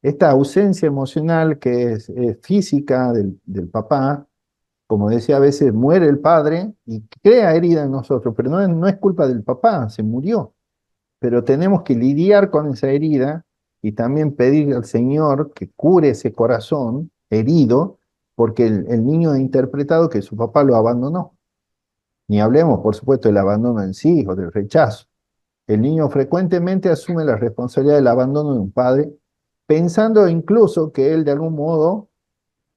Esta ausencia emocional que es física del papá, como decía, a veces muere el padre y crea herida en nosotros, pero no es culpa del papá, se murió. Pero tenemos que lidiar con esa herida y también pedir al Señor que cure ese corazón herido, porque el niño ha interpretado que su papá lo abandonó. Ni hablemos, por supuesto, del abandono en sí o del rechazo. El niño frecuentemente asume la responsabilidad del abandono de un padre, pensando incluso que él de algún modo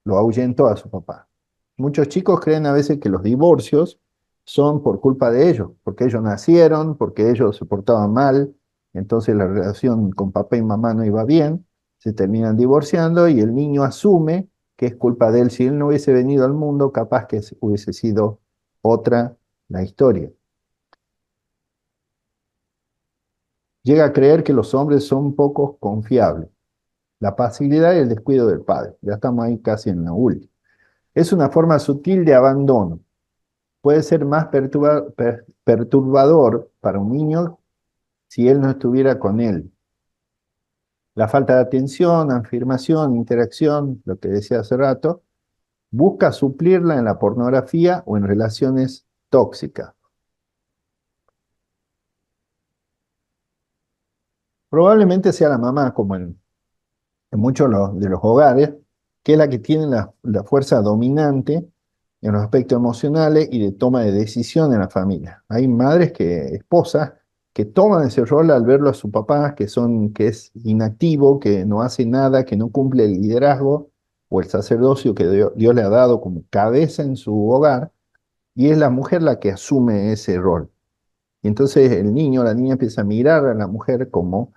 lo ahuyentó a su papá. Muchos chicos creen a veces que los divorcios son por culpa de ellos, porque ellos nacieron, porque ellos se portaban mal, entonces la relación con papá y mamá no iba bien, se terminan divorciando y el niño asume que es culpa de él. Si él no hubiese venido al mundo, capaz que hubiese sido otra la historia. Llega a creer que los hombres son poco confiables. La pasividad y el descuido del padre. Ya estamos ahí casi en la última. Es una forma sutil de abandono. Puede ser más perturbador para un niño si él no estuviera con él. La falta de atención, afirmación, interacción, lo que decía hace rato, busca suplirla en la pornografía o en relaciones tóxicas. Probablemente sea la mamá, como en muchos de los hogares, que es la que tiene la fuerza dominante en los aspectos emocionales y de toma de decisión en la familia. Hay madres esposas, que toman ese rol al verlo a su papá, que es inactivo, que no hace nada, que no cumple el liderazgo o el sacerdocio que Dios le ha dado como cabeza en su hogar, y es la mujer la que asume ese rol. Y entonces el niño o la niña empieza a mirar a la mujer como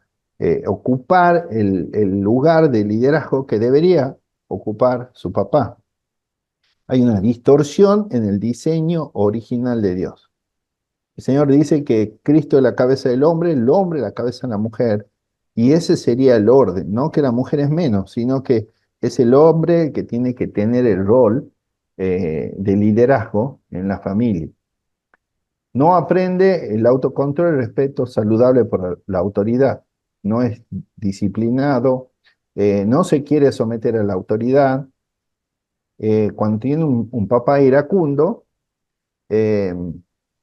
ocupar el lugar de liderazgo que debería ocupar su papá. Hay una distorsión en el diseño original de Dios. El Señor dice que Cristo es la cabeza del hombre, el hombre la cabeza de la mujer, y ese sería el orden, no que la mujer es menos, sino que es el hombre el que tiene que tener el rol de liderazgo en la familia. No aprende el autocontrol y el respeto saludable por la autoridad. No es disciplinado, no se quiere someter a la autoridad. Cuando tiene un papá iracundo, eh,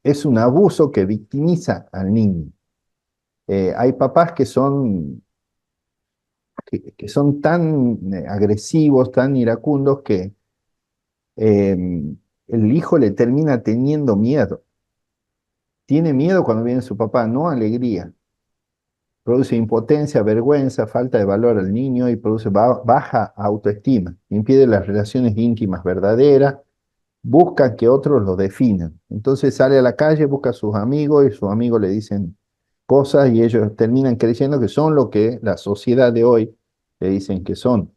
es un abuso que victimiza al niño. Hay papás que son tan agresivos, tan iracundos, que eh, el hijo le termina teniendo miedo. Tiene miedo cuando viene su papá, no alegría. Produce impotencia, vergüenza, falta de valor al niño y produce baja autoestima. Impide las relaciones íntimas verdaderas, busca que otros lo definan. Entonces sale a la calle, busca a sus amigos y sus amigos le dicen cosas y ellos terminan creyendo que son lo que la sociedad de hoy le dicen que son.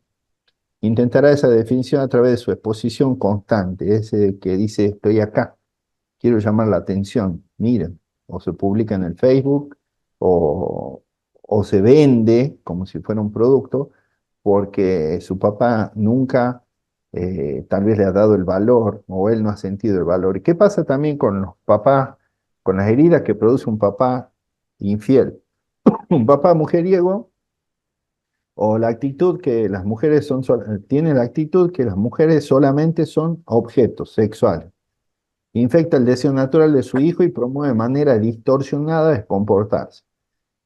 Intentará esa definición a través de su exposición constante, ese que dice estoy acá, quiero llamar la atención, miren, o se publica en el Facebook, o, o se vende como si fuera un producto, porque su papá nunca tal vez le ha dado el valor, o él no ha sentido el valor. ¿Y qué pasa también con los papás, con las heridas que produce un papá infiel? Un papá mujeriego, o la actitud que las mujeres tiene la actitud que las mujeres solamente son objetos sexuales. Infecta el deseo natural de su hijo y promueve de manera distorsionada de comportarse.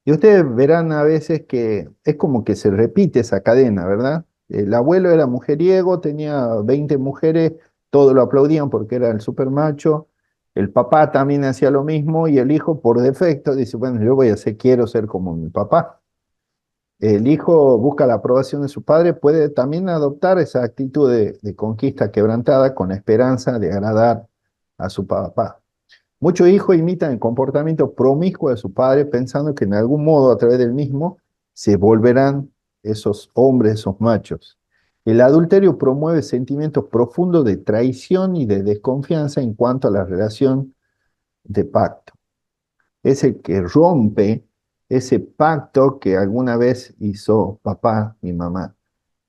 Y ustedes verán a veces que es como que se repite esa cadena, ¿verdad? El abuelo era mujeriego, tenía 20 mujeres, todos lo aplaudían porque era el supermacho. El papá también hacía lo mismo y el hijo por defecto dice, bueno, yo quiero ser como mi papá. el hijo busca la aprobación de su padre, puede también adoptar esa actitud de conquista quebrantada con la esperanza de agradar a su papá. Muchos hijos imitan el comportamiento promiscuo de su padre pensando que en algún modo a través del mismo se volverán esos hombres, esos machos. El adulterio promueve sentimientos profundos de traición y de desconfianza en cuanto a la relación de pacto. Es el que rompe ese pacto que alguna vez hizo papá y mamá.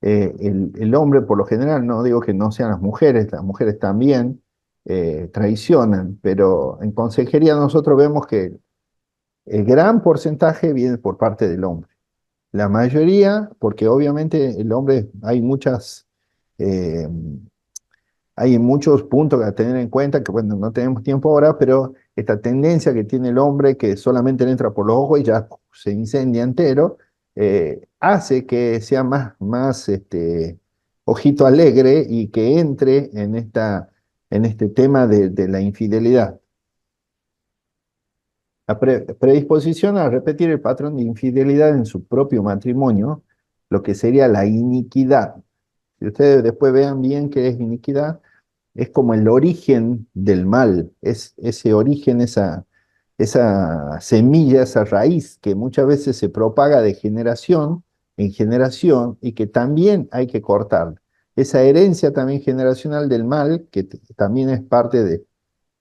El hombre, por lo general, no digo que no sean las mujeres también traicionan, pero en consejería nosotros vemos que el gran porcentaje viene por parte del hombre. La mayoría, porque obviamente el hombre eh, hay muchos puntos a tener en cuenta que, bueno, no tenemos tiempo ahora, pero esta tendencia que tiene el hombre que solamente le entra por los ojos y ya se incendia entero, hace que sea más ojito alegre y que entre en este tema de la infidelidad. La predisposición a repetir el patrón de infidelidad en su propio matrimonio, lo que sería la iniquidad. Si ustedes después vean bien qué es iniquidad, es como el origen del mal, es ese origen, esa semilla, esa raíz que muchas veces se propaga de generación en generación y que también hay que cortar. Esa herencia también generacional del mal, que también es parte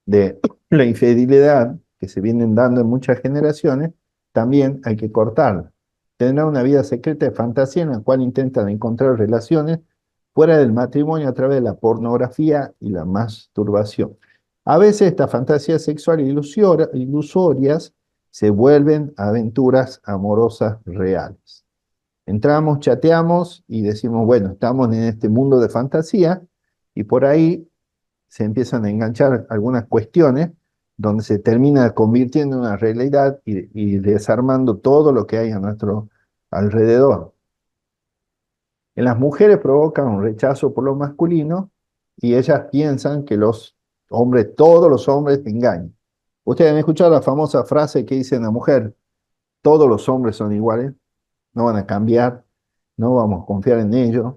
de la infidelidad que se vienen dando en muchas generaciones, también hay que cortarla. Tendrá una vida secreta de fantasía en la cual intentan encontrar relaciones fuera del matrimonio a través de la pornografía y la masturbación. A veces estas fantasías sexuales ilusorias se vuelven aventuras amorosas reales. Entramos, chateamos y decimos, bueno, estamos en este mundo de fantasía y por ahí se empiezan a enganchar algunas cuestiones donde se termina convirtiendo en una realidad y desarmando todo lo que hay a nuestro alrededor. En las mujeres provoca un rechazo por lo masculino y ellas piensan que todos los hombres engañan. Ustedes han escuchado la famosa frase que dice la mujer, todos los hombres son iguales, no van a cambiar, no vamos a confiar en ellos.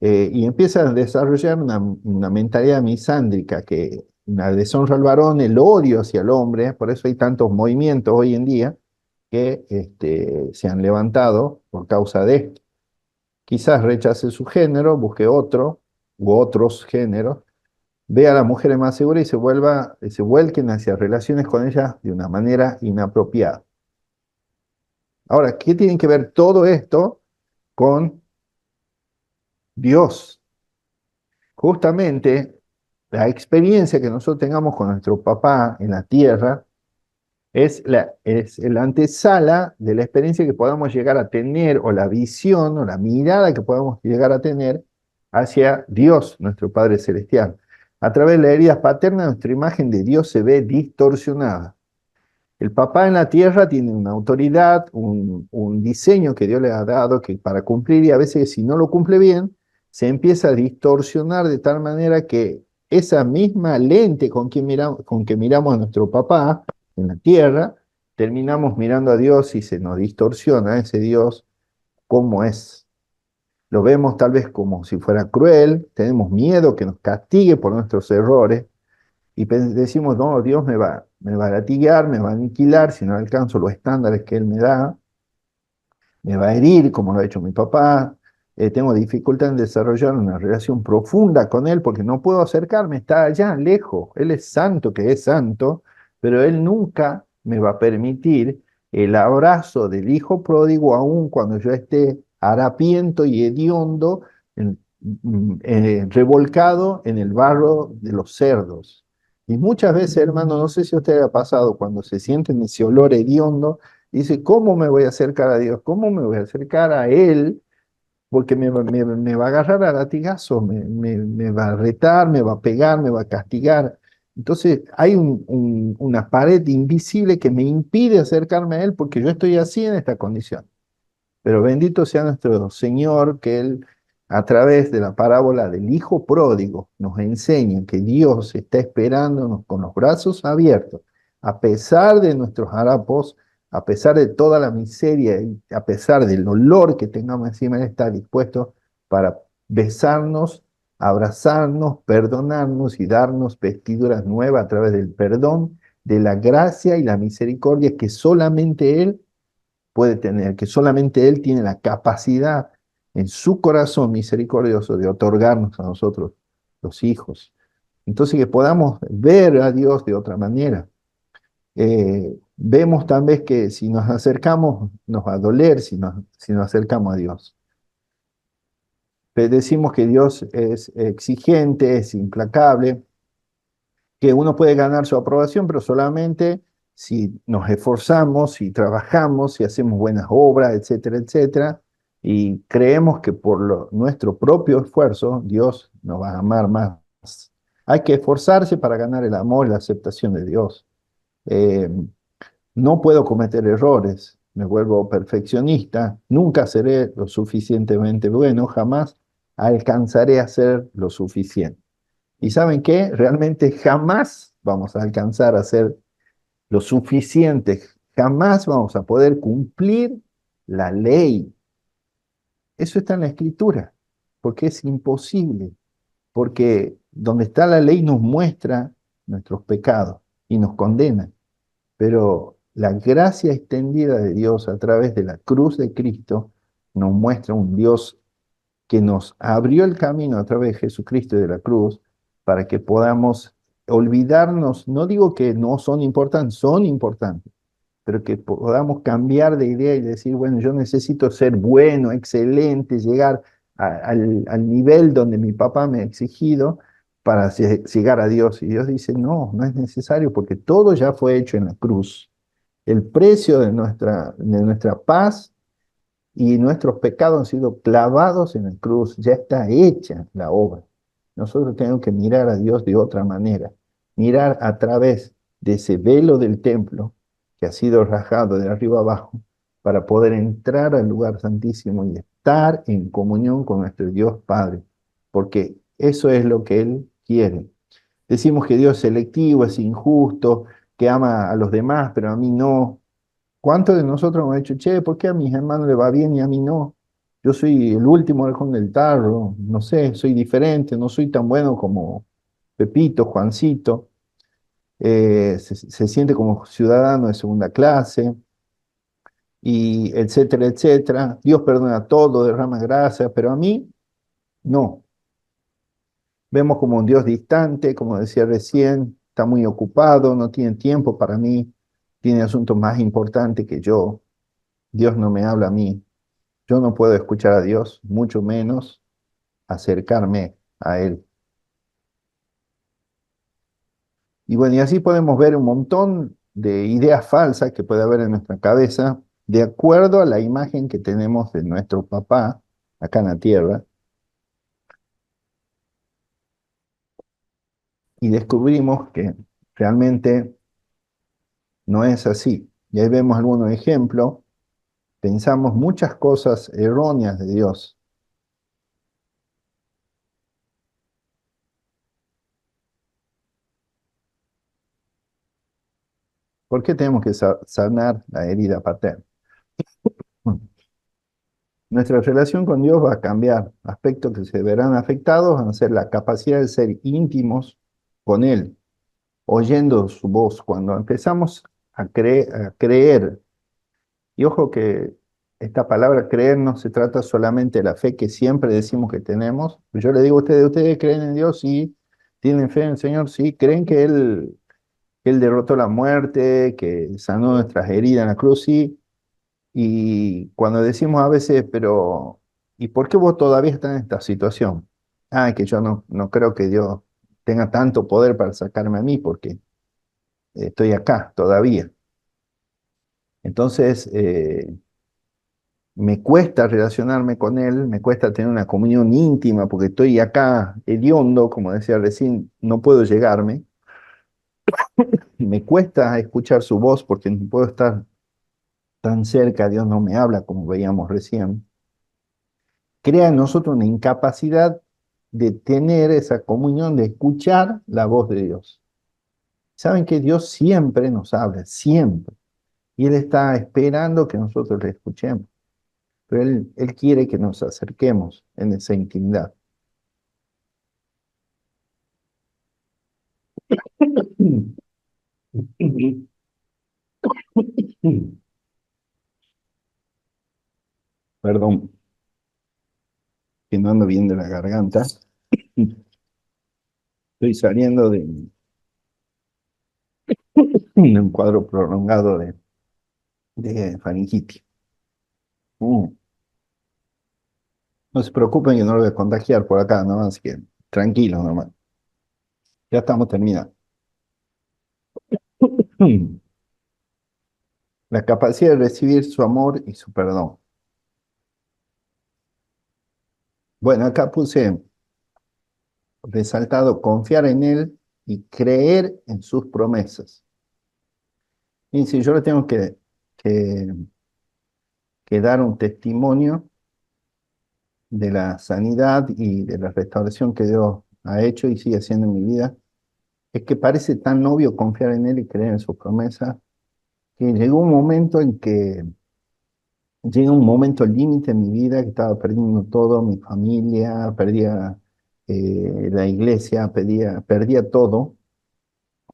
Y empieza a desarrollar una mentalidad misándrica, que la deshonra al varón, el odio hacia el hombre, por eso hay tantos movimientos hoy en día que se han levantado por causa de esto. Quizás rechace su género, busque otro u otros géneros, vea a las mujeres más seguras y se vuelquen hacia relaciones con ellas de una manera inapropiada. Ahora, ¿qué tiene que ver todo esto con Dios? Justamente la experiencia que nosotros tengamos con nuestro papá en la tierra es la antesala de la experiencia que podamos llegar a tener, o la visión, o la mirada que podamos llegar a tener hacia Dios, nuestro Padre Celestial. A través de la herida paterna, nuestra imagen de Dios se ve distorsionada. El papá en la tierra tiene una autoridad, un diseño que Dios le ha dado que para cumplir, y a veces si no lo cumple bien, se empieza a distorsionar de tal manera que esa misma lente con que miramos a nuestro papá en la tierra, terminamos mirando a Dios y se nos distorsiona ese Dios como es. Lo vemos tal vez como si fuera cruel, tenemos miedo que nos castigue por nuestros errores, y decimos, no, Dios me va a latigar, me va a aniquilar si no alcanzo los estándares que Él me da, me va a herir como lo ha hecho mi papá, tengo dificultad en desarrollar una relación profunda con Él porque no puedo acercarme, está allá lejos, Él es santo que es santo, pero Él nunca me va a permitir el abrazo del hijo pródigo aun cuando yo esté harapiento y hediondo, revolcado en el barro de los cerdos. Y muchas veces, hermano, no sé si a usted le ha pasado cuando se sienten ese olor hediondo, dice, ¿cómo me voy a acercar a Dios? ¿Cómo me voy a acercar a Él? Porque me va a agarrar a latigazo, me va a retar, me va a pegar, me va a castigar. Entonces hay una pared invisible que me impide acercarme a Él porque yo estoy así en esta condición. Pero bendito sea nuestro Señor, que Él, a través de la parábola del Hijo Pródigo, nos enseña que Dios está esperándonos con los brazos abiertos, a pesar de nuestros harapos, a pesar de toda la miseria y a pesar del dolor que tengamos encima, Él está dispuesto para besarnos, abrazarnos, perdonarnos y darnos vestiduras nuevas a través del perdón, de la gracia y la misericordia que solamente Él puede tener, que solamente Él tiene la capacidad en su corazón misericordioso de otorgarnos a nosotros, los hijos. Entonces que podamos ver a Dios de otra manera. Vemos tal vez que si nos acercamos, nos va a doler si nos acercamos a Dios. Pero decimos que Dios es exigente, es implacable, que uno puede ganar su aprobación, pero solamente si nos esforzamos, si trabajamos, si hacemos buenas obras, etcétera, etcétera, y creemos que por nuestro propio esfuerzo Dios nos va a amar más. Hay que esforzarse para ganar el amor y la aceptación de Dios. Eh, no puedo cometer errores, me vuelvo perfeccionista, nunca seré lo suficientemente bueno, jamás alcanzaré a ser lo suficiente. ¿Y saben qué? Realmente jamás vamos a alcanzar a ser lo suficiente, jamás vamos a poder cumplir la ley. Eso está en la Escritura, porque es imposible, porque donde está la ley nos muestra nuestros pecados y nos condena, pero la gracia extendida de Dios a través de la cruz de Cristo nos muestra un Dios que nos abrió el camino a través de Jesucristo y de la cruz para que podamos olvidarnos, no digo que no son importantes, pero que podamos cambiar de idea y decir, bueno, yo necesito ser bueno, excelente, llegar al nivel donde mi papá me ha exigido para llegar a Dios. Y Dios dice, no, no es necesario porque todo ya fue hecho en la cruz. El precio de nuestra paz y nuestros pecados han sido clavados en la cruz, ya está hecha la obra. Nosotros tenemos que mirar a Dios de otra manera, mirar a través de ese velo del templo que ha sido rajado de arriba abajo para poder entrar al lugar santísimo y estar en comunión con nuestro Dios Padre, porque eso es lo que Él quiere. Decimos que Dios es selectivo, es injusto, que ama a los demás, pero a mí no. ¿Cuántos de nosotros hemos dicho, che, ¿por qué a mis hermanos le va bien y a mí no? Yo soy el último orejón del tarro, no sé, soy diferente, no soy tan bueno como Pepito, Juancito, se siente como ciudadano de segunda clase, y etcétera, etcétera. Dios perdona todo, derrama gracia, pero a mí no. Vemos como un Dios distante, como decía recién, está muy ocupado, no tiene tiempo para mí, tiene asuntos más importantes que yo. Dios no me habla a mí. Yo no puedo escuchar a Dios, mucho menos acercarme a Él. Y bueno, y así podemos ver un montón de ideas falsas que puede haber en nuestra cabeza de acuerdo a la imagen que tenemos de nuestro papá acá en la tierra. Y descubrimos que realmente no es así. Y ahí vemos algunos ejemplos. Pensamos muchas cosas erróneas de Dios. ¿Por qué tenemos que sanar la herida paterna? Nuestra relación con Dios va a cambiar. Aspectos que se verán afectados van a ser la capacidad de ser íntimos con Él, oyendo su voz. Cuando empezamos a creer, y ojo que esta palabra creer no se trata solamente de la fe que siempre decimos que tenemos. Yo le digo a ¿ustedes creen en Dios? Sí. ¿Tienen fe en el Señor? Sí. ¿Creen que Él derrotó la muerte, que sanó nuestras heridas en la cruz? Sí. Y cuando decimos a veces, pero ¿y por qué vos todavía estás en esta situación? Ah, que yo no creo que Dios tenga tanto poder para sacarme a mí porque estoy acá todavía. Entonces, me cuesta relacionarme con Él, me cuesta tener una comunión íntima porque estoy acá hediondo, como decía recién, no puedo llegarme. Me cuesta escuchar su voz porque no puedo estar tan cerca, Dios no me habla como veíamos recién. Crea en nosotros una incapacidad de tener esa comunión, de escuchar la voz de Dios. Saben que Dios siempre nos habla, siempre. Y Él está esperando que nosotros le escuchemos. Pero Él quiere que nos acerquemos en esa intimidad. Perdón, que no ando bien de la garganta. Estoy saliendo de un cuadro prolongado de faringitis. Mm. No se preocupen que no lo voy a contagiar por acá, ¿no? Así que tranquilo, nomás. Ya estamos terminando. La capacidad de recibir su amor y su perdón. Bueno, acá puse resaltado confiar en Él y creer en sus promesas. Y si yo le tengo que, que dar un testimonio de la sanidad y de la restauración que Dios ha hecho y sigue haciendo en mi vida, es que parece tan obvio confiar en Él y creer en sus promesas, que llegó un momento en que llega un momento límite en mi vida que estaba perdiendo todo, mi familia, perdía la iglesia, perdía todo,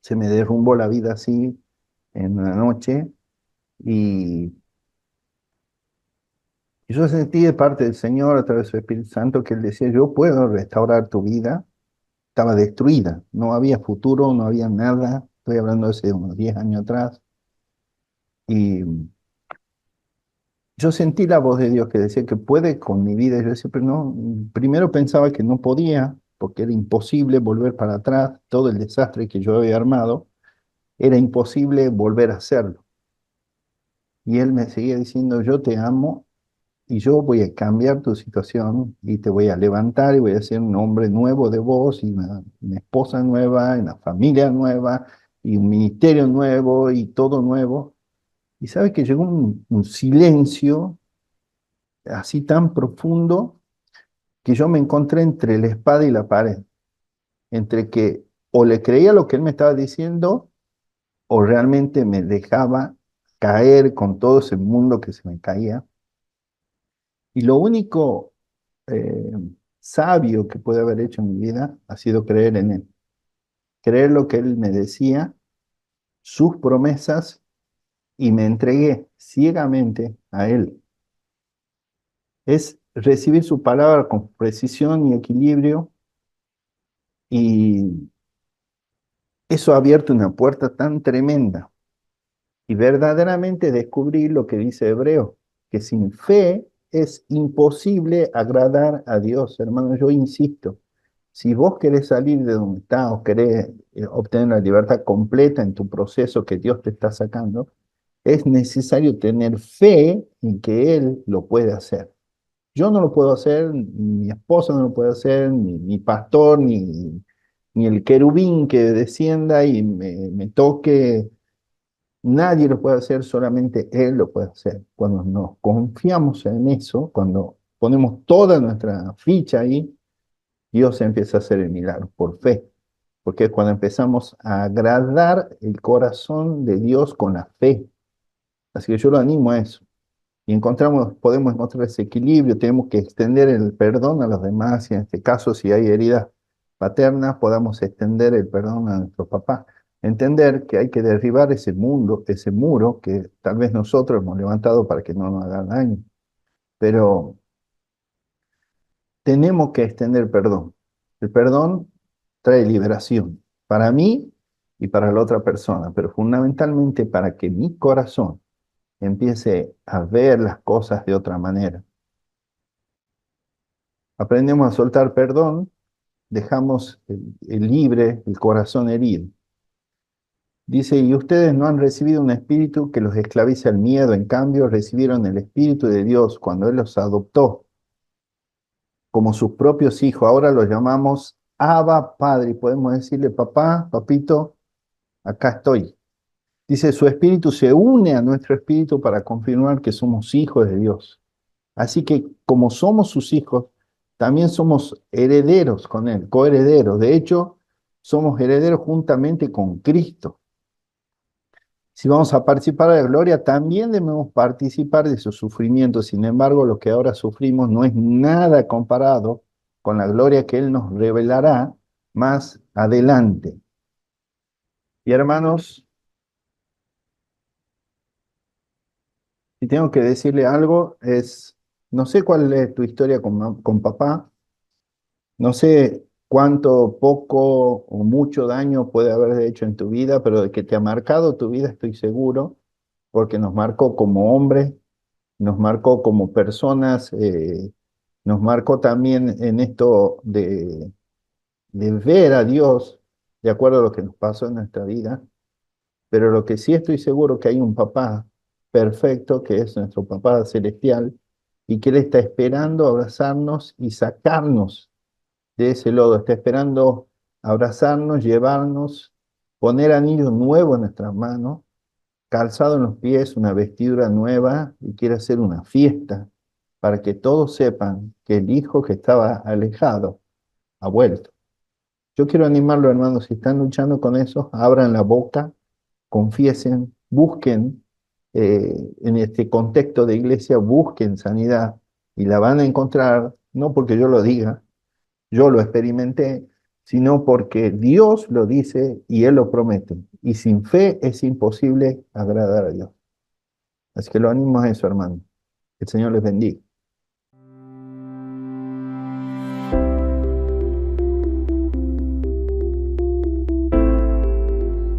se me derrumbó la vida así en una noche y yo sentí de parte del Señor a través de su Espíritu Santo que Él decía, yo puedo restaurar tu vida, estaba destruida, no había futuro, no había nada, estoy hablando de hace unos 10 años atrás, y yo sentí la voz de Dios que decía que puede con mi vida. Y yo decía, pero no, primero pensaba que no podía, porque era imposible volver para atrás, todo el desastre que yo había armado, era imposible volver a hacerlo. Y él me seguía diciendo, yo te amo y yo voy a cambiar tu situación y te voy a levantar y voy a hacer un hombre nuevo de vos y una esposa nueva, y una familia nueva y un ministerio nuevo y todo nuevo. Y sabes que llegó un silencio así tan profundo que yo me encontré entre la espada y la pared, entre que o le creía lo que él me estaba diciendo o realmente me dejaba caer con todo ese mundo que se me caía. Y lo único eh, sabio que puede haber hecho en mi vida ha sido creer en él, creer lo que él me decía, sus promesas, y me entregué ciegamente a él. Es recibir su palabra con precisión y equilibrio, y eso ha abierto una puerta tan tremenda. Y verdaderamente descubrí lo que dice Hebreo, que sin fe es imposible agradar a Dios. Hermano, yo insisto, si vos querés salir de donde estás o querés obtener la libertad completa en tu proceso que Dios te está sacando, es necesario tener fe en que Él lo puede hacer. Yo no lo puedo hacer, mi esposa no lo puede hacer, ni mi pastor, ni el querubín que descienda y me toque. Nadie lo puede hacer, solamente Él lo puede hacer. Cuando nos confiamos en eso, cuando ponemos toda nuestra ficha ahí, Dios empieza a hacer el milagro por fe, porque es cuando empezamos a agradar el corazón de Dios con la fe. Así que yo lo animo a eso. Y podemos encontrar ese equilibrio, tenemos que extender el perdón a los demás, y en este caso, si hay heridas paternas, podamos extender el perdón a nuestros papás. Entender que hay que derribar ese muro que tal vez nosotros hemos levantado para que no nos haga daño, pero tenemos que extender perdón. El perdón trae liberación para mí y para la otra persona, pero fundamentalmente para que mi corazón empiece a ver las cosas de otra manera. Aprendemos a soltar perdón, dejamos el libre el corazón herido. Dice, y ustedes no han recibido un espíritu que los esclavice al miedo, en cambio recibieron el Espíritu de Dios cuando Él los adoptó como sus propios hijos. Ahora los llamamos Abba Padre, y podemos decirle, papá, papito, acá estoy. Dice, su espíritu se une a nuestro espíritu para confirmar que somos hijos de Dios. Así que como somos sus hijos, también somos herederos con Él, coherederos. De hecho, somos herederos juntamente con Cristo. Si vamos a participar de la gloria, también debemos participar de su sufrimiento. Sin embargo, lo que ahora sufrimos no es nada comparado con la gloria que Él nos revelará más adelante. Y hermanos, si tengo que decirle algo, no sé cuál es tu historia con papá, no sé cuánto, poco o mucho daño puede haber hecho en tu vida, pero de que te ha marcado tu vida estoy seguro, porque nos marcó como hombres, nos marcó como personas, nos marcó también en esto de ver a Dios de acuerdo a lo que nos pasó en nuestra vida. Pero lo que sí estoy seguro que hay un papá perfecto, que es nuestro papá celestial, y que Él está esperando abrazarnos y sacarnos de ese lodo, está esperando abrazarnos, llevarnos, poner anillos nuevos en nuestras manos, calzado en los pies, una vestidura nueva, y quiere hacer una fiesta para que todos sepan que el hijo que estaba alejado ha vuelto. Yo quiero animarlo, hermanos, si están luchando con eso, abran la boca, confiesen, busquen en este contexto de iglesia, busquen sanidad y la van a encontrar, no porque yo lo diga, yo lo experimenté, sino porque Dios lo dice y Él lo promete. Y sin fe es imposible agradar a Dios. Así que lo animo a eso, hermano. Que el Señor les bendiga.